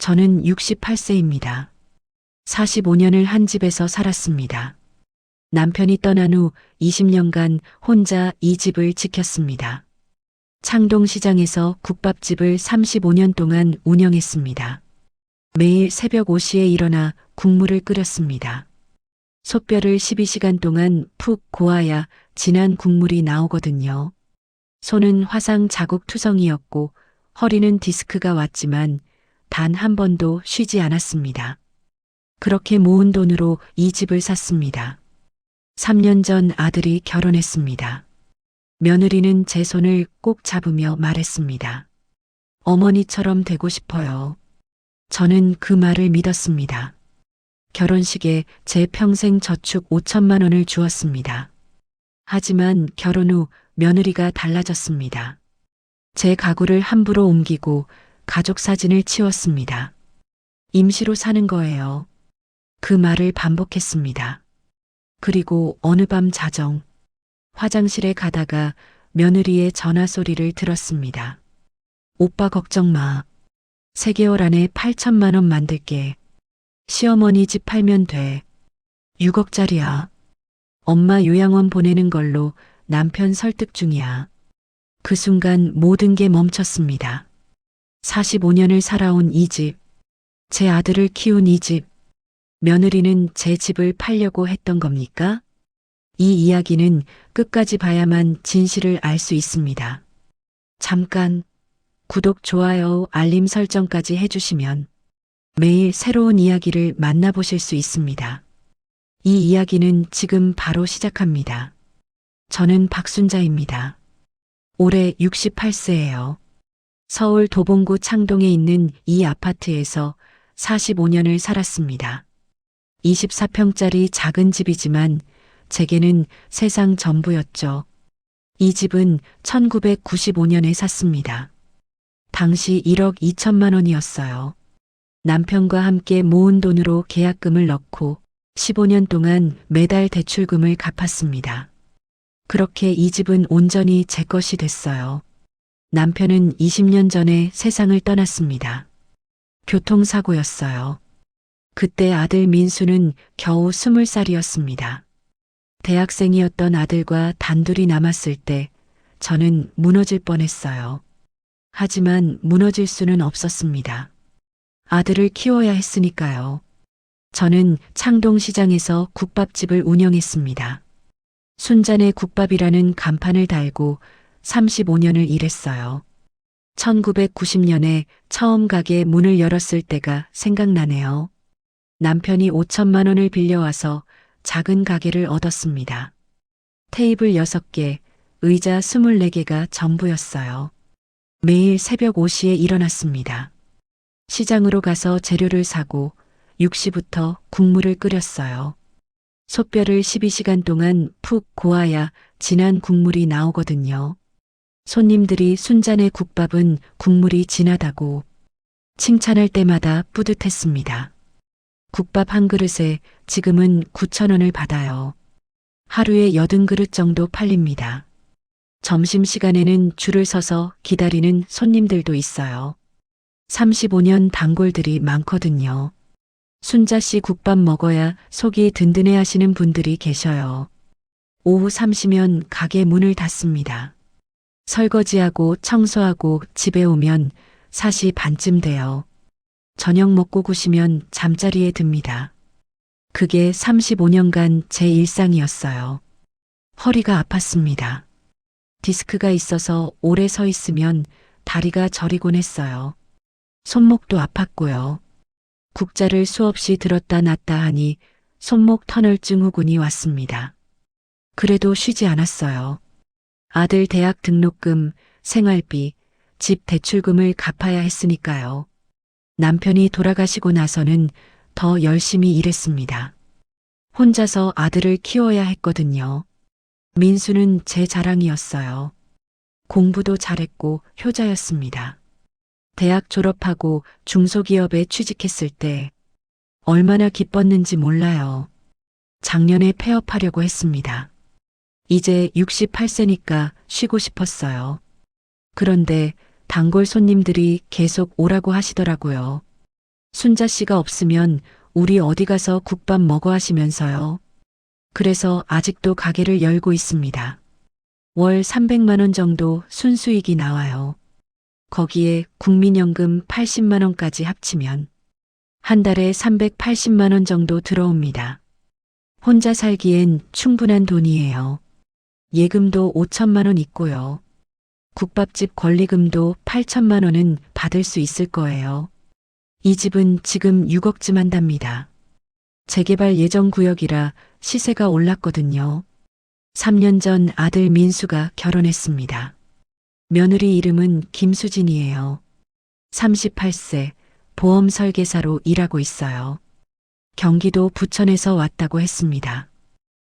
저는 68세입니다. 45년을 한 집에서 살았습니다. 남편이 떠난 후 20년간 혼자 이 집을 지켰습니다. 창동시장에서 국밥집을 35년 동안 운영했습니다. 매일 새벽 5시에 일어나 국물을 끓였습니다. 솥뼈를 12시간 동안 푹 고아야 진한 국물이 나오거든요. 손은 화상 자국 투성이었고 허리는 디스크가 왔지만 단 한 번도 쉬지 않았습니다. 그렇게 모은 돈으로 이 집을 샀습니다. 3년 전 아들이 결혼했습니다. 며느리는 제 손을 꼭 잡으며 말했습니다. 어머니처럼 되고 싶어요. 저는 그 말을 믿었습니다. 결혼식에 제 평생 저축 5천만 원을 주었습니다. 하지만 결혼 후 며느리가 달라졌습니다. 제 가구를 함부로 옮기고 가족 사진을 치웠습니다. 임시로 사는 거예요. 그 말을 반복했습니다. 그리고 어느 밤 자정, 화장실에 가다가 며느리의 전화 소리를 들었습니다. 오빠 걱정 마. 3개월 안에 8천만 원 만들게. 시어머니 집 팔면 돼. 6억짜리야. 엄마 요양원 보내는 걸로 남편 설득 중이야. 그 순간 모든 게 멈췄습니다. 45년을 살아온 이 집, 제 아들을 키운 이 집, 며느리는 제 집을 팔려고 했던 겁니까? 이 이야기는 끝까지 봐야만 진실을 알 수 있습니다. 잠깐 구독, 좋아요, 알림 설정까지 해주시면 매일 새로운 이야기를 만나보실 수 있습니다. 이 이야기는 지금 바로 시작합니다. 저는 박순자입니다. 올해 68세예요. 서울 도봉구 창동에 있는 이 아파트에서 45년을 살았습니다. 24평짜리 작은 집이지만 제게는 세상 전부였죠. 이 집은 1995년에 샀습니다. 당시 1억 2천만 원이었어요. 남편과 함께 모은 돈으로 계약금을 넣고 15년 동안 매달 대출금을 갚았습니다. 그렇게 이 집은 온전히 제 것이 됐어요. 남편은 20년 전에 세상을 떠났습니다. 교통사고였어요. 그때 아들 민수는 겨우 20살이었습니다. 대학생이었던 아들과 단둘이 남았을 때 저는 무너질 뻔했어요. 하지만 무너질 수는 없었습니다. 아들을 키워야 했으니까요. 저는 창동시장에서 국밥집을 운영했습니다. 순잔의 국밥이라는 간판을 달고 35년을 일했어요. 1990년에 처음 가게 문을 열었을 때가 생각나네요. 남편이 5천만 원을 빌려와서 작은 가게를 얻었습니다. 테이블 6개, 의자 24개가 전부였어요. 매일 새벽 5시에 일어났습니다. 시장으로 가서 재료를 사고 6시부터 국물을 끓였어요. 솥뼈를 12시간 동안 푹 고아야 진한 국물이 나오거든요. 손님들이 순잔의 국밥은 국물이 진하다고 칭찬할 때마다 뿌듯했습니다. 국밥 한 그릇에 지금은 9천 원을 받아요. 하루에 80그릇 정도 팔립니다. 점심시간에는 줄을 서서 기다리는 손님들도 있어요. 35년 단골들이 많거든요. 순자 씨 국밥 먹어야 속이 든든해 하시는 분들이 계셔요. 오후 3시면 가게 문을 닫습니다. 설거지하고 청소하고 집에 오면 4시 반쯤 돼요. 저녁 먹고 구시면 잠자리에 듭니다. 그게 35년간 제 일상이었어요. 허리가 아팠습니다. 디스크가 있어서 오래 서 있으면 다리가 저리곤 했어요. 손목도 아팠고요. 국자를 수없이 들었다 놨다 하니 손목 터널증 후군이 왔습니다. 그래도 쉬지 않았어요. 아들 대학 등록금, 생활비, 집 대출금을 갚아야 했으니까요. 남편이 돌아가시고 나서는 더 열심히 일했습니다. 혼자서 아들을 키워야 했거든요. 민수는 제 자랑이었어요. 공부도 잘했고 효자였습니다. 대학 졸업하고 중소기업에 취직했을 때 얼마나 기뻤는지 몰라요. 작년에 폐업하려고 했습니다. 이제 68세니까 쉬고 싶었어요. 그런데 단골 손님들이 계속 오라고 하시더라고요. 순자 씨가 없으면 우리 어디 가서 국밥 먹어 하시면서요. 그래서 아직도 가게를 열고 있습니다. 월 300만 원 정도 순수익이 나와요. 거기에 국민연금 80만 원까지 합치면 한 달에 380만 원 정도 들어옵니다. 혼자 살기엔 충분한 돈이에요. 예금도 5천만 원 있고요. 국밥집 권리금도 8천만 원은 받을 수 있을 거예요. 이 집은 지금 6억쯤 한답니다. 재개발 예정 구역이라 시세가 올랐거든요. 3년 전 아들 민수가 결혼했습니다. 며느리 이름은 김수진이에요. 38세, 보험 설계사로 일하고 있어요. 경기도 부천에서 왔다고 했습니다.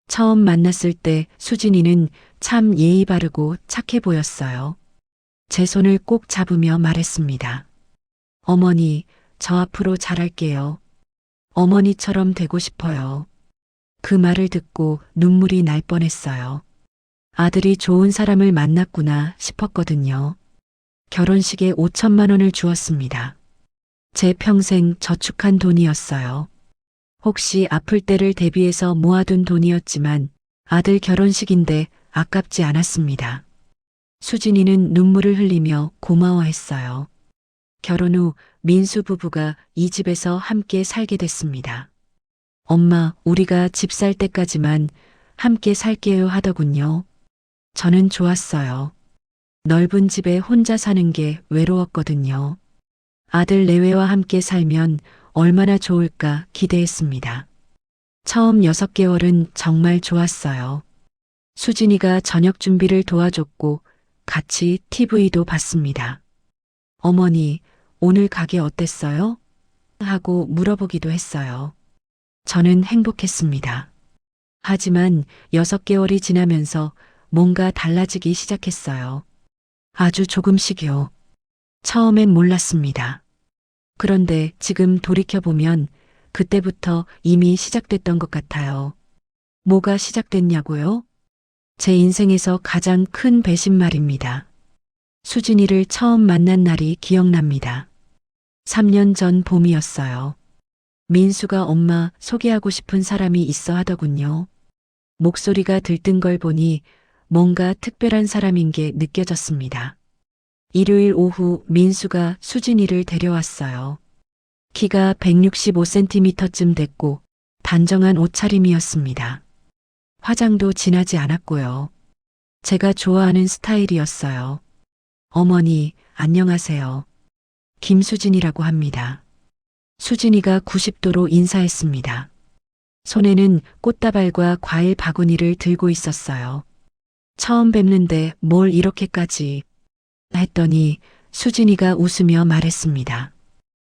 처음 만났을 때 수진이는 참 예의 바르고 착해 보였어요. 제 손을 꼭 잡으며 말했습니다. 어머니, 저 앞으로 잘할게요. 어머니처럼 되고 싶어요. 그 말을 듣고 눈물이 날 뻔했어요. 아들이 좋은 사람을 만났구나 싶었거든요. 결혼식에 5천만 원을 주었습니다. 제 평생 저축한 돈이었어요. 혹시 아플 때를 대비해서 모아둔 돈이었지만 아들 결혼식인데 아깝지 않았습니다. 수진이는 눈물을 흘리며 고마워했어요. 결혼 후 민수 부부가 이 집에서 함께 살게 됐습니다. 엄마, 우리가 집 살 때까지만 함께 살게요 하더군요. 저는 좋았어요. 넓은 집에 혼자 사는 게 외로웠거든요. 아들 내외와 함께 살면 얼마나 좋을까 기대했습니다. 처음 6개월은 정말 좋았어요. 수진이가 저녁 준비를 도와줬고 같이 TV도 봤습니다. 어머니, 오늘 가게 어땠어요? 하고 물어보기도 했어요. 저는 행복했습니다. 하지만 6개월이 지나면서 뭔가 달라지기 시작했어요. 아주 조금씩요. 처음엔 몰랐습니다. 그런데 지금 돌이켜보면 그때부터 이미 시작됐던 것 같아요. 뭐가 시작됐냐고요? 제 인생에서 가장 큰 배신 말입니다. 수진이를 처음 만난 날이 기억납니다. 3년 전 봄이었어요. 민수가 엄마 소개하고 싶은 사람이 있어 하더군요. 목소리가 들뜬 걸 보니 뭔가 특별한 사람인 게 느껴졌습니다. 일요일 오후 민수가 수진이를 데려왔어요. 키가 165cm쯤 됐고 단정한 옷차림이었습니다. 화장도 진하지 않았고요. 제가 좋아하는 스타일이었어요. 어머니, 안녕하세요. 김수진이라고 합니다. 수진이가 90도로 인사했습니다. 손에는 꽃다발과 과일 바구니를 들고 있었어요. 처음 뵙는데 뭘 이렇게까지 했더니 수진이가 웃으며 말했습니다.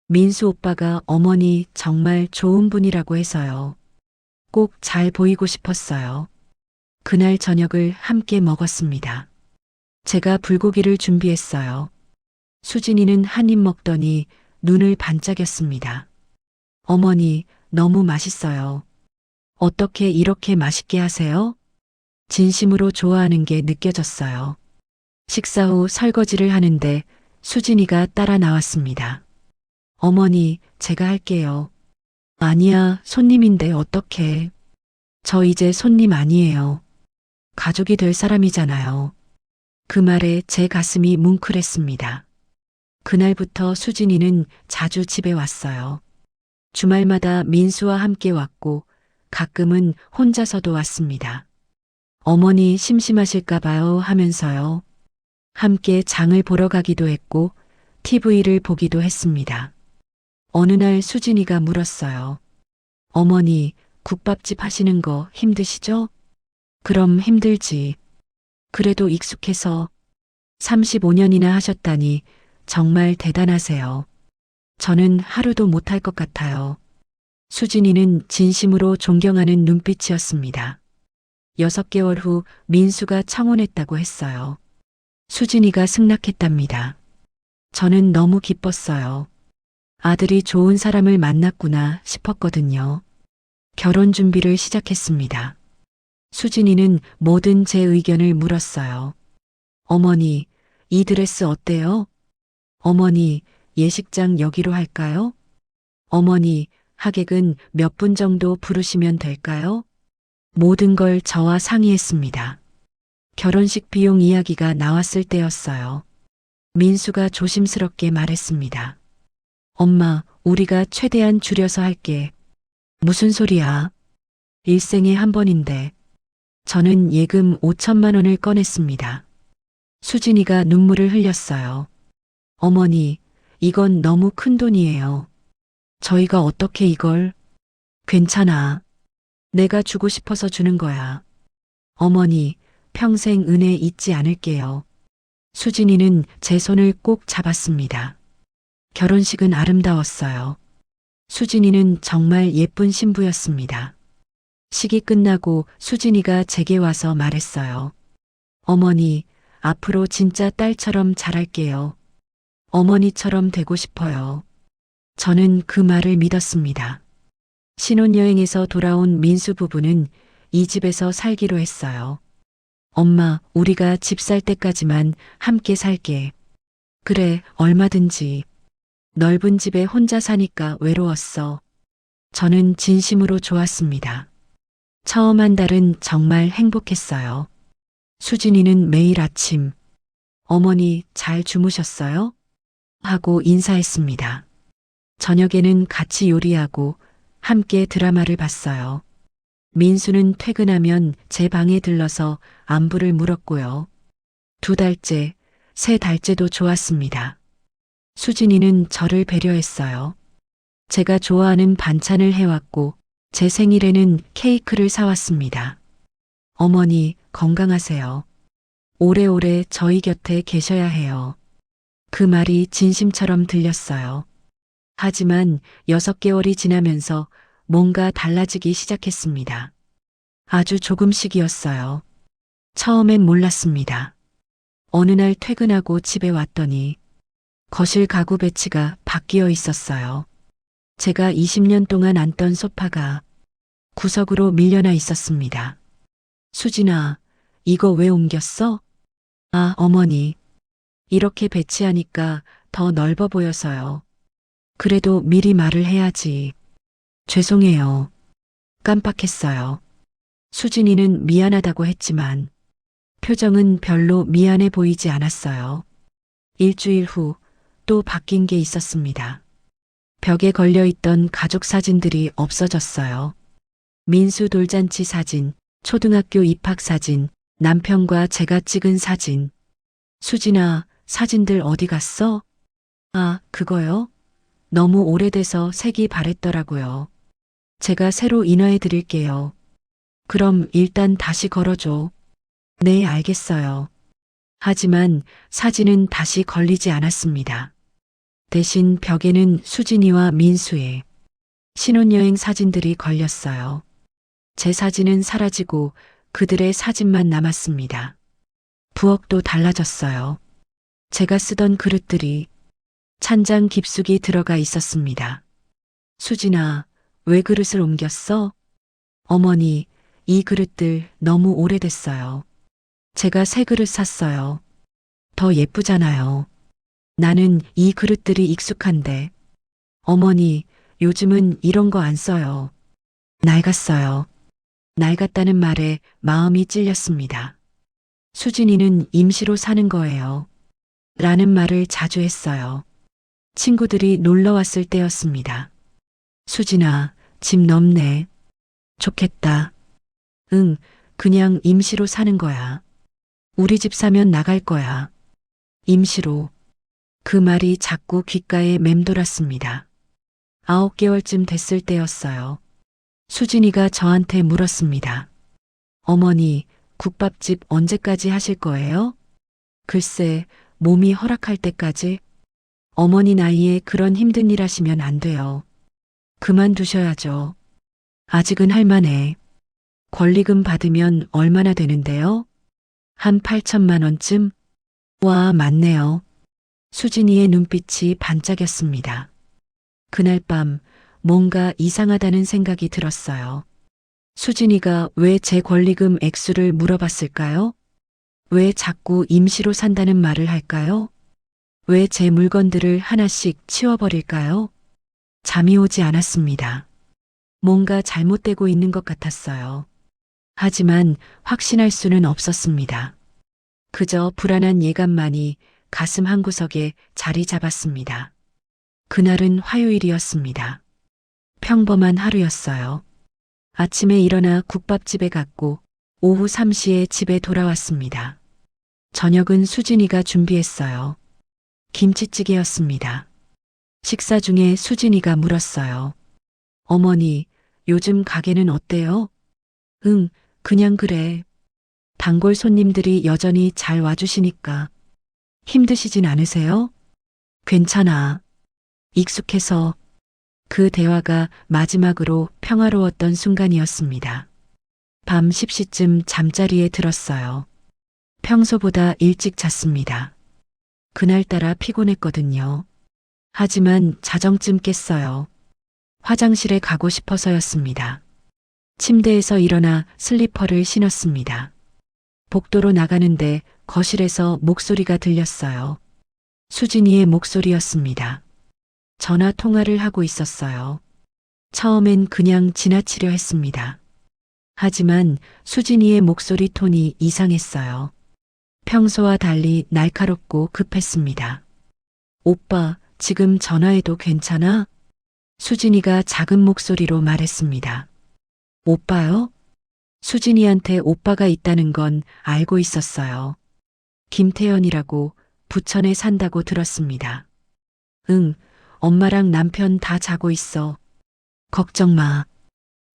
민수 오빠가 어머니 정말 좋은 분이라고 해서요. 꼭 잘 보이고 싶었어요. 그날 저녁을 함께 먹었습니다. 제가 불고기를 준비했어요. 수진이는 한 입 먹더니 눈을 반짝였습니다. 어머니, 너무 맛있어요. 어떻게 이렇게 맛있게 하세요? 진심으로 좋아하는 게 느껴졌어요. 식사 후 설거지를 하는데 수진이가 따라 나왔습니다. 어머니, 제가 할게요. 아니야, 손님인데 어떡해. 저 이제 손님 아니에요. 가족이 될 사람이잖아요. 그 말에 제 가슴이 뭉클했습니다. 그날부터 수진이는 자주 집에 왔어요. 주말마다 민수와 함께 왔고 가끔은 혼자서도 왔습니다. 어머니 심심하실까 봐요 하면서요. 함께 장을 보러 가기도 했고 TV를 보기도 했습니다. 어느 날 수진이가 물었어요. 어머니, 국밥집 하시는 거 힘드시죠? 그럼 힘들지. 그래도 익숙해서 35년이나 하셨다니 정말 대단하세요. 저는 하루도 못할 것 같아요. 수진이는 진심으로 존경하는 눈빛이었습니다. 6개월 후 민수가 청혼했다고 했어요. 수진이가 승낙했답니다. 저는 너무 기뻤어요. 아들이 좋은 사람을 만났구나 싶었거든요. 결혼 준비를 시작했습니다. 수진이는 모든 제 의견을 물었어요. 어머니, 이 드레스 어때요? 어머니, 예식장 여기로 할까요? 어머니, 하객은 몇 분 정도 부르시면 될까요? 모든 걸 저와 상의했습니다. 결혼식 비용 이야기가 나왔을 때였어요. 민수가 조심스럽게 말했습니다. 엄마, 우리가 최대한 줄여서 할게. 무슨 소리야? 일생에 한 번인데. 저는 예금 5천만 원을 꺼냈습니다. 수진이가 눈물을 흘렸어요. 어머니, 이건 너무 큰 돈이에요. 저희가 어떻게 이걸? 괜찮아. 내가 주고 싶어서 주는 거야. 어머니, 평생 은혜 잊지 않을게요. 수진이는 제 손을 꼭 잡았습니다. 결혼식은 아름다웠어요. 수진이는 정말 예쁜 신부였습니다. 식이 끝나고 수진이가 제게 와서 말했어요. 어머니, 앞으로 진짜 딸처럼 잘할게요. 어머니처럼 되고 싶어요. 저는 그 말을 믿었습니다. 신혼여행에서 돌아온 민수 부부는 이 집에서 살기로 했어요. 엄마, 우리가 집 살 때까지만 함께 살게. 그래, 얼마든지. 넓은 집에 혼자 사니까 외로웠어. 저는 진심으로 좋았습니다. 처음 한 달은 정말 행복했어요. 수진이는 매일 아침, 어머니 잘 주무셨어요? 하고 인사했습니다. 저녁에는 같이 요리하고 함께 드라마를 봤어요. 민수는 퇴근하면 제 방에 들러서 안부를 물었고요. 2달째, 3달째도 좋았습니다. 수진이는 저를 배려했어요. 제가 좋아하는 반찬을 해왔고 제 생일에는 케이크를 사왔습니다. 어머니, 건강하세요. 오래오래 저희 곁에 계셔야 해요. 그 말이 진심처럼 들렸어요. 하지만 6개월이 지나면서 뭔가 달라지기 시작했습니다. 아주 조금씩이었어요. 처음엔 몰랐습니다. 어느 날 퇴근하고 집에 왔더니 거실 가구 배치가 바뀌어 있었어요. 제가 20년 동안 앉던 소파가 구석으로 밀려나 있었습니다. 수진아, 이거 왜 옮겼어? 아, 어머니. 이렇게 배치하니까 더 넓어 보여서요. 그래도 미리 말을 해야지. 죄송해요. 깜빡했어요. 수진이는 미안하다고 했지만 표정은 별로 미안해 보이지 않았어요. 일주일 후 또 바뀐 게 있었습니다. 벽에 걸려있던 가족 사진들이 없어졌어요. 민수 돌잔치 사진, 초등학교 입학 사진, 남편과 제가 찍은 사진. 수진아, 사진들 어디 갔어? 아, 그거요? 너무 오래돼서 색이 바랬더라고요. 제가 새로 인화해 드릴게요. 그럼 일단 다시 걸어줘. 네, 알겠어요. 하지만 사진은 다시 걸리지 않았습니다. 대신 벽에는 수진이와 민수의 신혼여행 사진들이 걸렸어요. 제 사진은 사라지고 그들의 사진만 남았습니다. 부엌도 달라졌어요. 제가 쓰던 그릇들이 찬장 깊숙이 들어가 있었습니다. 수진아, 왜 그릇을 옮겼어? 어머니, 이 그릇들 너무 오래됐어요. 제가 새 그릇 샀어요. 더 예쁘잖아요. 나는 이 그릇들이 익숙한데. 어머니, 요즘은 이런 거 안 써요. 낡았어요. 낡았다는 말에 마음이 찔렸습니다. 수진이는 임시로 사는 거예요. 라는 말을 자주 했어요. 친구들이 놀러 왔을 때였습니다. 수진아, 집 넓네. 좋겠다. 응, 그냥 임시로 사는 거야. 우리 집 사면 나갈 거야. 임시로. 그 말이 자꾸 귓가에 맴돌았습니다. 9개월쯤 됐을 때였어요. 수진이가 저한테 물었습니다. 어머니, 국밥집 언제까지 하실 거예요? 글쎄, 몸이 허락할 때까지. 어머니 나이에 그런 힘든 일 하시면 안 돼요. 그만두셔야죠. 아직은 할만해. 권리금 받으면 얼마나 되는데요? 한 8천만 원쯤? 와, 맞네요. 수진이의 눈빛이 반짝였습니다. 그날 밤 뭔가 이상하다는 생각이 들었어요. 수진이가 왜 제 권리금 액수를 물어봤을까요? 왜 자꾸 임시로 산다는 말을 할까요? 왜 제 물건들을 하나씩 치워버릴까요? 잠이 오지 않았습니다. 뭔가 잘못되고 있는 것 같았어요. 하지만 확신할 수는 없었습니다. 그저 불안한 예감만이 가슴 한구석에 자리 잡았습니다. 그날은 화요일이었습니다. 평범한 하루였어요. 아침에 일어나 국밥집에 갔고 오후 3시에 집에 돌아왔습니다. 저녁은 수진이가 준비했어요. 김치찌개였습니다. 식사 중에 수진이가 물었어요. 어머니, 요즘 가게는 어때요? 응, 그냥 그래. 단골 손님들이 여전히 잘 와주시니까. 힘드시진 않으세요? 괜찮아. 익숙해서. 그 대화가 마지막으로 평화로웠던 순간이었습니다. 밤 10시쯤 잠자리에 들었어요. 평소보다 일찍 잤습니다. 그날따라 피곤했거든요. 하지만 자정쯤 깼어요. 화장실에 가고 싶어서였습니다. 침대에서 일어나 슬리퍼를 신었습니다. 복도로 나가는데 거실에서 목소리가 들렸어요. 수진이의 목소리였습니다. 전화 통화를 하고 있었어요. 처음엔 그냥 지나치려 했습니다. 하지만 수진이의 목소리 톤이 이상했어요. 평소와 달리 날카롭고 급했습니다. 오빠, 지금 전화해도 괜찮아? 수진이가 작은 목소리로 말했습니다. 오빠요? 수진이한테 오빠가 있다는 건 알고 있었어요. 김태연이라고 부천에 산다고 들었습니다. 응, 엄마랑 남편 다 자고 있어. 걱정 마.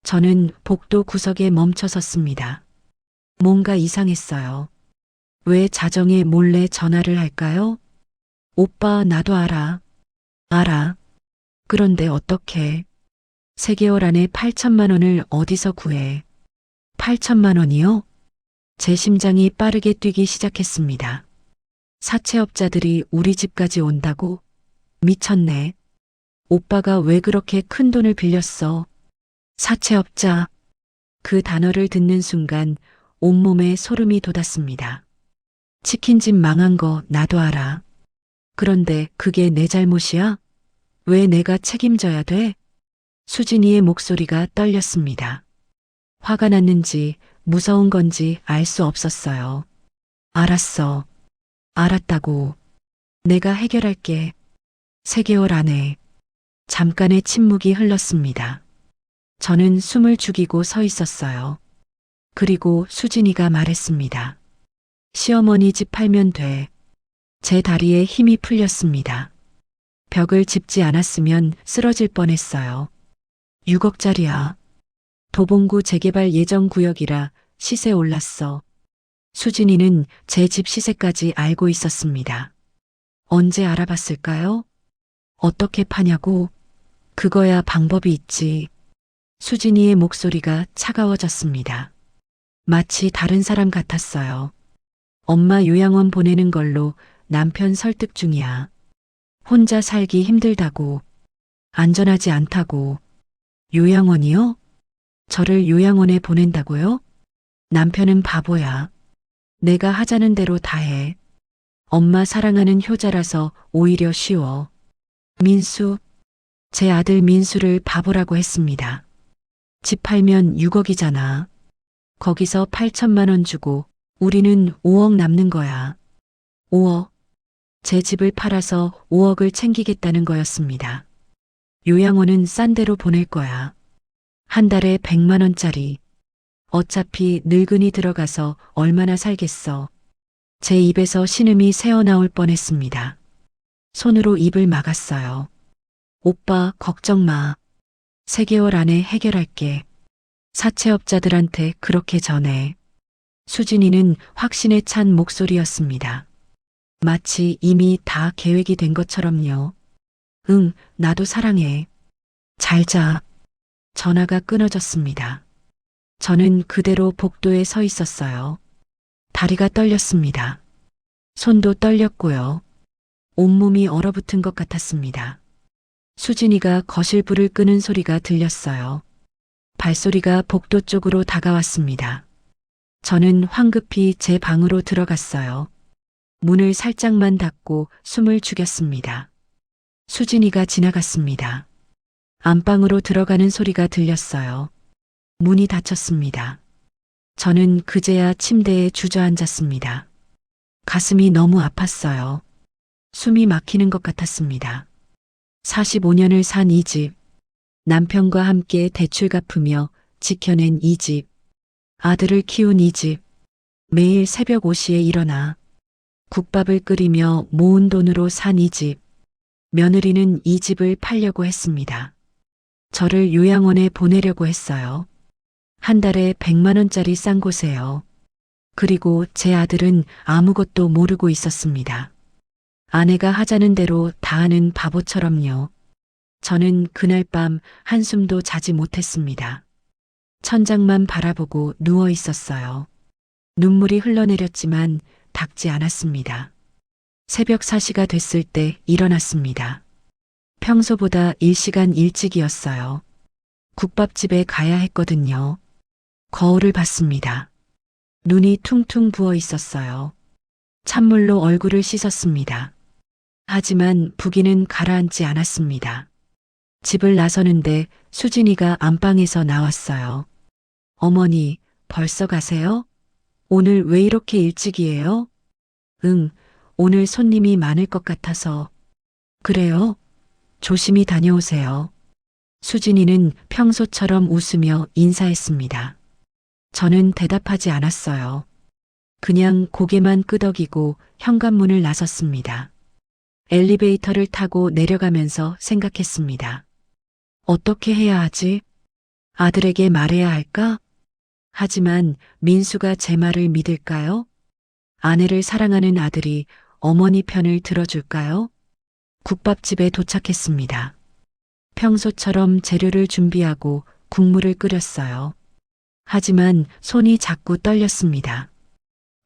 저는 복도 구석에 멈춰 섰습니다. 뭔가 이상했어요. 왜 자정에 몰래 전화를 할까요? 오빠, 나도 알아. 알아. 그런데 어떻게? 3개월 안에 8천만 원을 어디서 구해? 8천만 원이요? 제 심장이 빠르게 뛰기 시작했습니다. 사채업자들이 우리 집까지 온다고? 미쳤네. 오빠가 왜 그렇게 큰 돈을 빌렸어? 사채업자. 그 단어를 듣는 순간 온몸에 소름이 돋았습니다. 치킨집 망한 거 나도 알아. 그런데 그게 내 잘못이야? 왜 내가 책임져야 돼? 수진이의 목소리가 떨렸습니다. 화가 났는지 무서운 건지 알 수 없었어요. 알았어. 알았다고. 내가 해결할게. 3개월 안에. 잠깐의 침묵이 흘렀습니다. 저는 숨을 죽이고 서 있었어요. 그리고 수진이가 말했습니다. 시어머니 집 팔면 돼. 제 다리에 힘이 풀렸습니다. 벽을 짚지 않았으면 쓰러질 뻔했어요. 6억짜리야. 도봉구 재개발 예정 구역이라 시세 올랐어. 수진이는 제 집 시세까지 알고 있었습니다. 언제 알아봤을까요? 어떻게 파냐고? 그거야 방법이 있지. 수진이의 목소리가 차가워졌습니다. 마치 다른 사람 같았어요. 엄마 요양원 보내는 걸로 남편 설득 중이야. 혼자 살기 힘들다고. 안전하지 않다고. 요양원이요? 저를 요양원에 보낸다고요? 남편은 바보야. 내가 하자는 대로 다 해. 엄마 사랑하는 효자라서 오히려 쉬워. 민수, 제 아들 민수를 바보라고 했습니다. 집 팔면 6억이잖아. 거기서 8천만 원 주고 우리는 5억 남는 거야. 5억. 제 집을 팔아서 5억을 챙기겠다는 거였습니다. 요양원은 싼 데로 보낼 거야. 한 달에 100만 원짜리. 어차피 늙은이 들어가서 얼마나 살겠어. 제 입에서 신음이 새어나올 뻔했습니다. 손으로 입을 막았어요. 오빠, 걱정 마. 3개월 안에 해결할게. 사채업자들한테 그렇게 전해. 수진이는 확신에 찬 목소리였습니다. 마치 이미 다 계획이 된 것처럼요. 응, 나도 사랑해. 잘 자. 전화가 끊어졌습니다. 저는 그대로 복도에 서 있었어요. 다리가 떨렸습니다. 손도 떨렸고요. 온몸이 얼어붙은 것 같았습니다. 수진이가 거실 불을 끄는 소리가 들렸어요. 발소리가 복도 쪽으로 다가왔습니다. 저는 황급히 제 방으로 들어갔어요. 문을 살짝만 닫고 숨을 죽였습니다. 수진이가 지나갔습니다. 안방으로 들어가는 소리가 들렸어요. 문이 닫혔습니다. 저는 그제야 침대에 주저앉았습니다. 가슴이 너무 아팠어요. 숨이 막히는 것 같았습니다. 45년을 산 이 집, 남편과 함께 대출 갚으며 지켜낸 이 집, 아들을 키운 이 집, 매일 새벽 5시에 일어나 국밥을 끓이며 모은 돈으로 산 이 집, 며느리는 이 집을 팔려고 했습니다. 저를 요양원에 보내려고 했어요. 한 달에 100만 원짜리 싼 곳에요. 그리고 제 아들은 아무것도 모르고 있었습니다. 아내가 하자는 대로 다 하는 바보처럼요. 저는 그날 밤 한숨도 자지 못했습니다. 천장만 바라보고 누워 있었어요. 눈물이 흘러내렸지만 닦지 않았습니다. 새벽 4시가 됐을 때 일어났습니다. 평소보다 1시간 일찍이었어요. 국밥집에 가야 했거든요. 거울을 봤습니다. 눈이 퉁퉁 부어 있었어요. 찬물로 얼굴을 씻었습니다. 하지만 부기는 가라앉지 않았습니다. 집을 나서는데 수진이가 안방에서 나왔어요. 어머니, 벌써 가세요? 오늘 왜 이렇게 일찍이에요? 응, 오늘 손님이 많을 것 같아서. 그래요? 조심히 다녀오세요. 수진이는 평소처럼 웃으며 인사했습니다. 저는 대답하지 않았어요. 그냥 고개만 끄덕이고 현관문을 나섰습니다. 엘리베이터를 타고 내려가면서 생각했습니다. 어떻게 해야 하지? 아들에게 말해야 할까? 하지만 민수가 제 말을 믿을까요? 아내를 사랑하는 아들이 어머니 편을 들어줄까요? 국밥집에 도착했습니다. 평소처럼 재료를 준비하고 국물을 끓였어요. 하지만 손이 자꾸 떨렸습니다.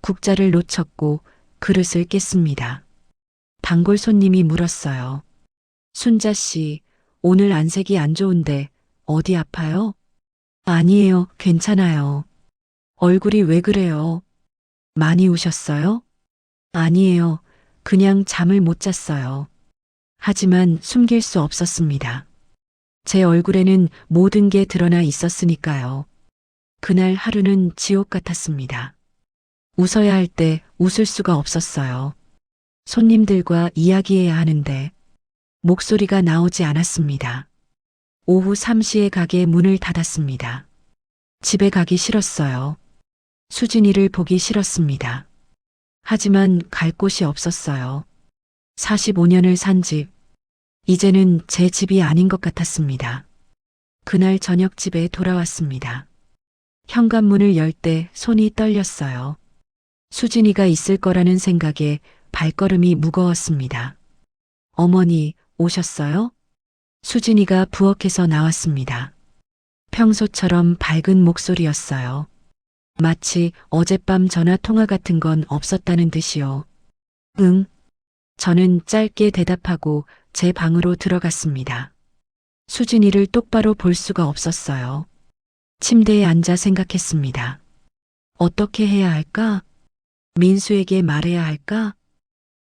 국자를 놓쳤고 그릇을 깼습니다. 단골 손님이 물었어요. 순자 씨, 오늘 안색이 안 좋은데 어디 아파요? 아니에요, 괜찮아요. 얼굴이 왜 그래요? 많이 우셨어요? 아니에요, 그냥 잠을 못 잤어요. 하지만 숨길 수 없었습니다. 제 얼굴에는 모든 게 드러나 있었으니까요. 그날 하루는 지옥 같았습니다. 웃어야 할 때 웃을 수가 없었어요. 손님들과 이야기해야 하는데 목소리가 나오지 않았습니다. 오후 3시에 가게 문을 닫았습니다. 집에 가기 싫었어요. 수진이를 보기 싫었습니다. 하지만 갈 곳이 없었어요. 45년을 산 집, 이제는 제 집이 아닌 것 같았습니다. 그날 저녁 집에 돌아왔습니다. 현관문을 열 때 손이 떨렸어요. 수진이가 있을 거라는 생각에 발걸음이 무거웠습니다. 어머니, 오셨어요? 수진이가 부엌에서 나왔습니다. 평소처럼 밝은 목소리였어요. 마치 어젯밤 전화 통화 같은 건 없었다는 듯이요. 응. 저는 짧게 대답하고 제 방으로 들어갔습니다. 수진이를 똑바로 볼 수가 없었어요. 침대에 앉아 생각했습니다. 어떻게 해야 할까? 민수에게 말해야 할까?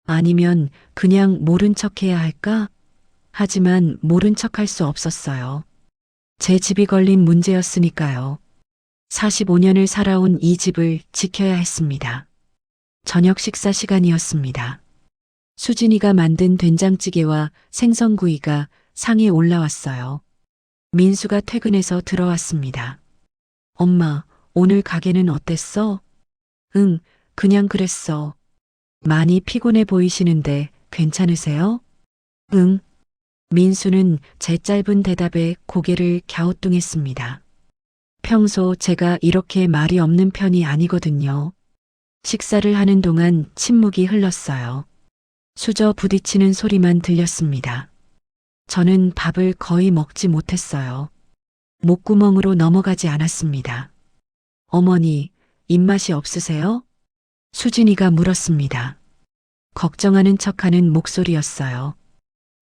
아니면 그냥 모른 척 해야 할까? 하지만 모른 척 할 수 없었어요. 제 집이 걸린 문제였으니까요. 45년을 살아온 이 집을 지켜야 했습니다. 저녁 식사 시간이었습니다. 수진이가 만든 된장찌개와 생선구이가 상에 올라왔어요. 민수가 퇴근해서 들어왔습니다. 엄마, 오늘 가게는 어땠어? 응, 그냥 그랬어. 많이 피곤해 보이시는데 괜찮으세요? 응. 민수는 제 짧은 대답에 고개를 갸우뚱했습니다. 평소 제가 이렇게 말이 없는 편이 아니거든요. 식사를 하는 동안 침묵이 흘렀어요. 수저 부딪히는 소리만 들렸습니다. 저는 밥을 거의 먹지 못했어요. 목구멍으로 넘어가지 않았습니다. 어머니, 입맛이 없으세요? 수진이가 물었습니다. 걱정하는 척하는 목소리였어요.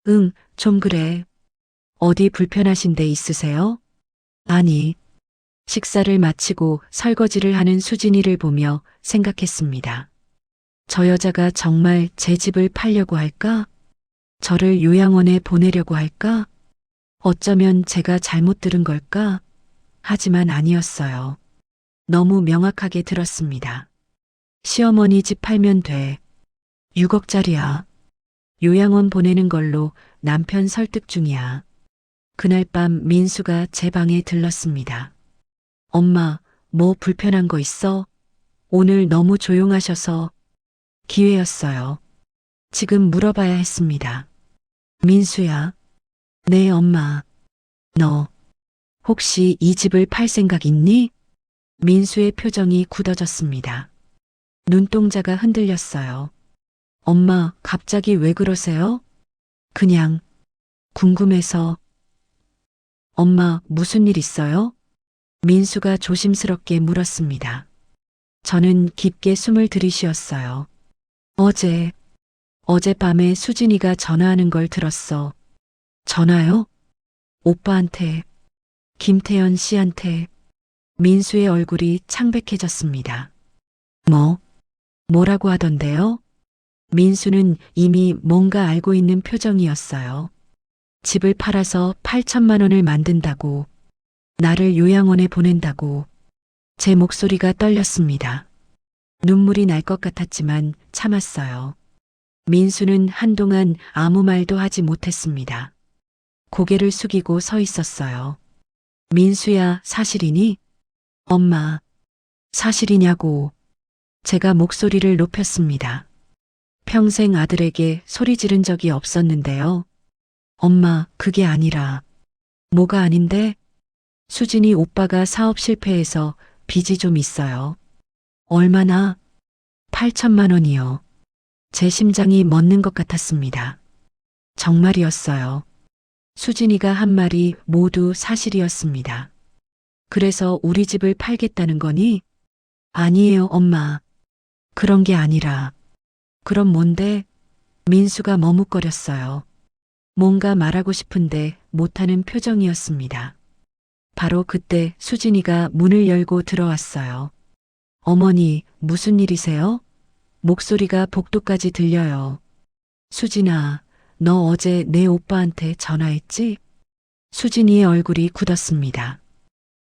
응, 좀 그래. 어디 불편하신 데 있으세요? 아니. 식사를 마치고 설거지를 하는 수진이를 보며 생각했습니다. 저 여자가 정말 제 집을 팔려고 할까? 저를 요양원에 보내려고 할까? 어쩌면 제가 잘못 들은 걸까? 하지만 아니었어요. 너무 명확하게 들었습니다. 시어머니 집 팔면 돼. 6억짜리야. 요양원 보내는 걸로 남편 설득 중이야. 그날 밤 민수가 제 방에 들렀습니다. 엄마, 뭐 불편한 거 있어? 오늘 너무 조용하셔서 기회였어요. 지금 물어봐야 했습니다. 민수야. 네, 엄마. 너 혹시 이 집을 팔 생각 있니? 민수의 표정이 굳어졌습니다. 눈동자가 흔들렸어요. 엄마, 갑자기 왜 그러세요? 그냥 궁금해서. 엄마, 무슨 일 있어요? 민수가 조심스럽게 물었습니다. 저는 깊게 숨을 들이쉬었어요. 어젯밤에 수진이가 전화하는 걸 들었어. 전화요? 오빠한테, 김태연 씨한테. 민수의 얼굴이 창백해졌습니다. 뭐라고 하던데요? 민수는 이미 뭔가 알고 있는 표정이었어요. 집을 팔아서 8천만 원을 만든다고, 나를 요양원에 보낸다고. 제 목소리가 떨렸습니다. 눈물이 날 것 같았지만 참았어요. 민수는 한동안 아무 말도 하지 못했습니다. 고개를 숙이고 서 있었어요. 민수야, 사실이니? 엄마, 사실이냐고. 제가 목소리를 높였습니다. 평생 아들에게 소리 지른 적이 없었는데요. 엄마, 그게 아니라. 뭐가 아닌데? 수진이 오빠가 사업 실패해서 빚이 좀 있어요. 얼마나? 8천만 원이요. 제 심장이 멎는 것 같았습니다. 정말이었어요. 수진이가 한 말이 모두 사실이었습니다. 그래서 우리 집을 팔겠다는 거니? 아니에요, 엄마. 그런 게 아니라. 그럼 뭔데? 민수가 머뭇거렸어요. 뭔가 말하고 싶은데 못하는 표정이었습니다. 바로 그때 수진이가 문을 열고 들어왔어요. 어머니, 무슨 일이세요? 목소리가 복도까지 들려요. 수진아, 너 어제 내 오빠한테 전화했지? 수진이의 얼굴이 굳었습니다.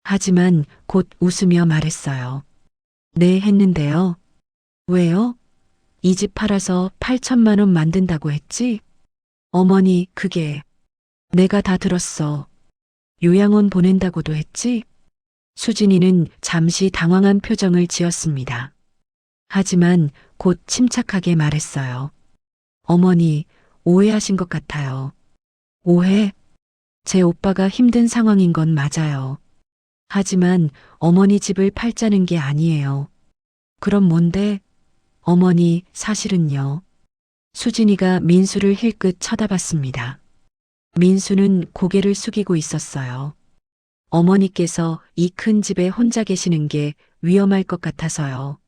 하지만 곧 웃으며 말했어요. 네, 했는데요. 왜요? 이 집 팔아서 8천만 원 만든다고 했지? 어머니, 그게 내가 다 들었어. 요양원 보낸다고도 했지? 수진이는 잠시 당황한 표정을 지었습니다. 하지만 곧 침착하게 말했어요. 어머니, 오해하신 것 같아요. 오해? 제 오빠가 힘든 상황인 건 맞아요. 하지만 어머니 집을 팔자는 게 아니에요. 그럼 뭔데? 어머니, 사실은요. 수진이가 민수를 힐끗 쳐다봤습니다. 민수는 고개를 숙이고 있었어요. 어머니께서 이 큰 집에 혼자 계시는 게 위험할 것 같아서요.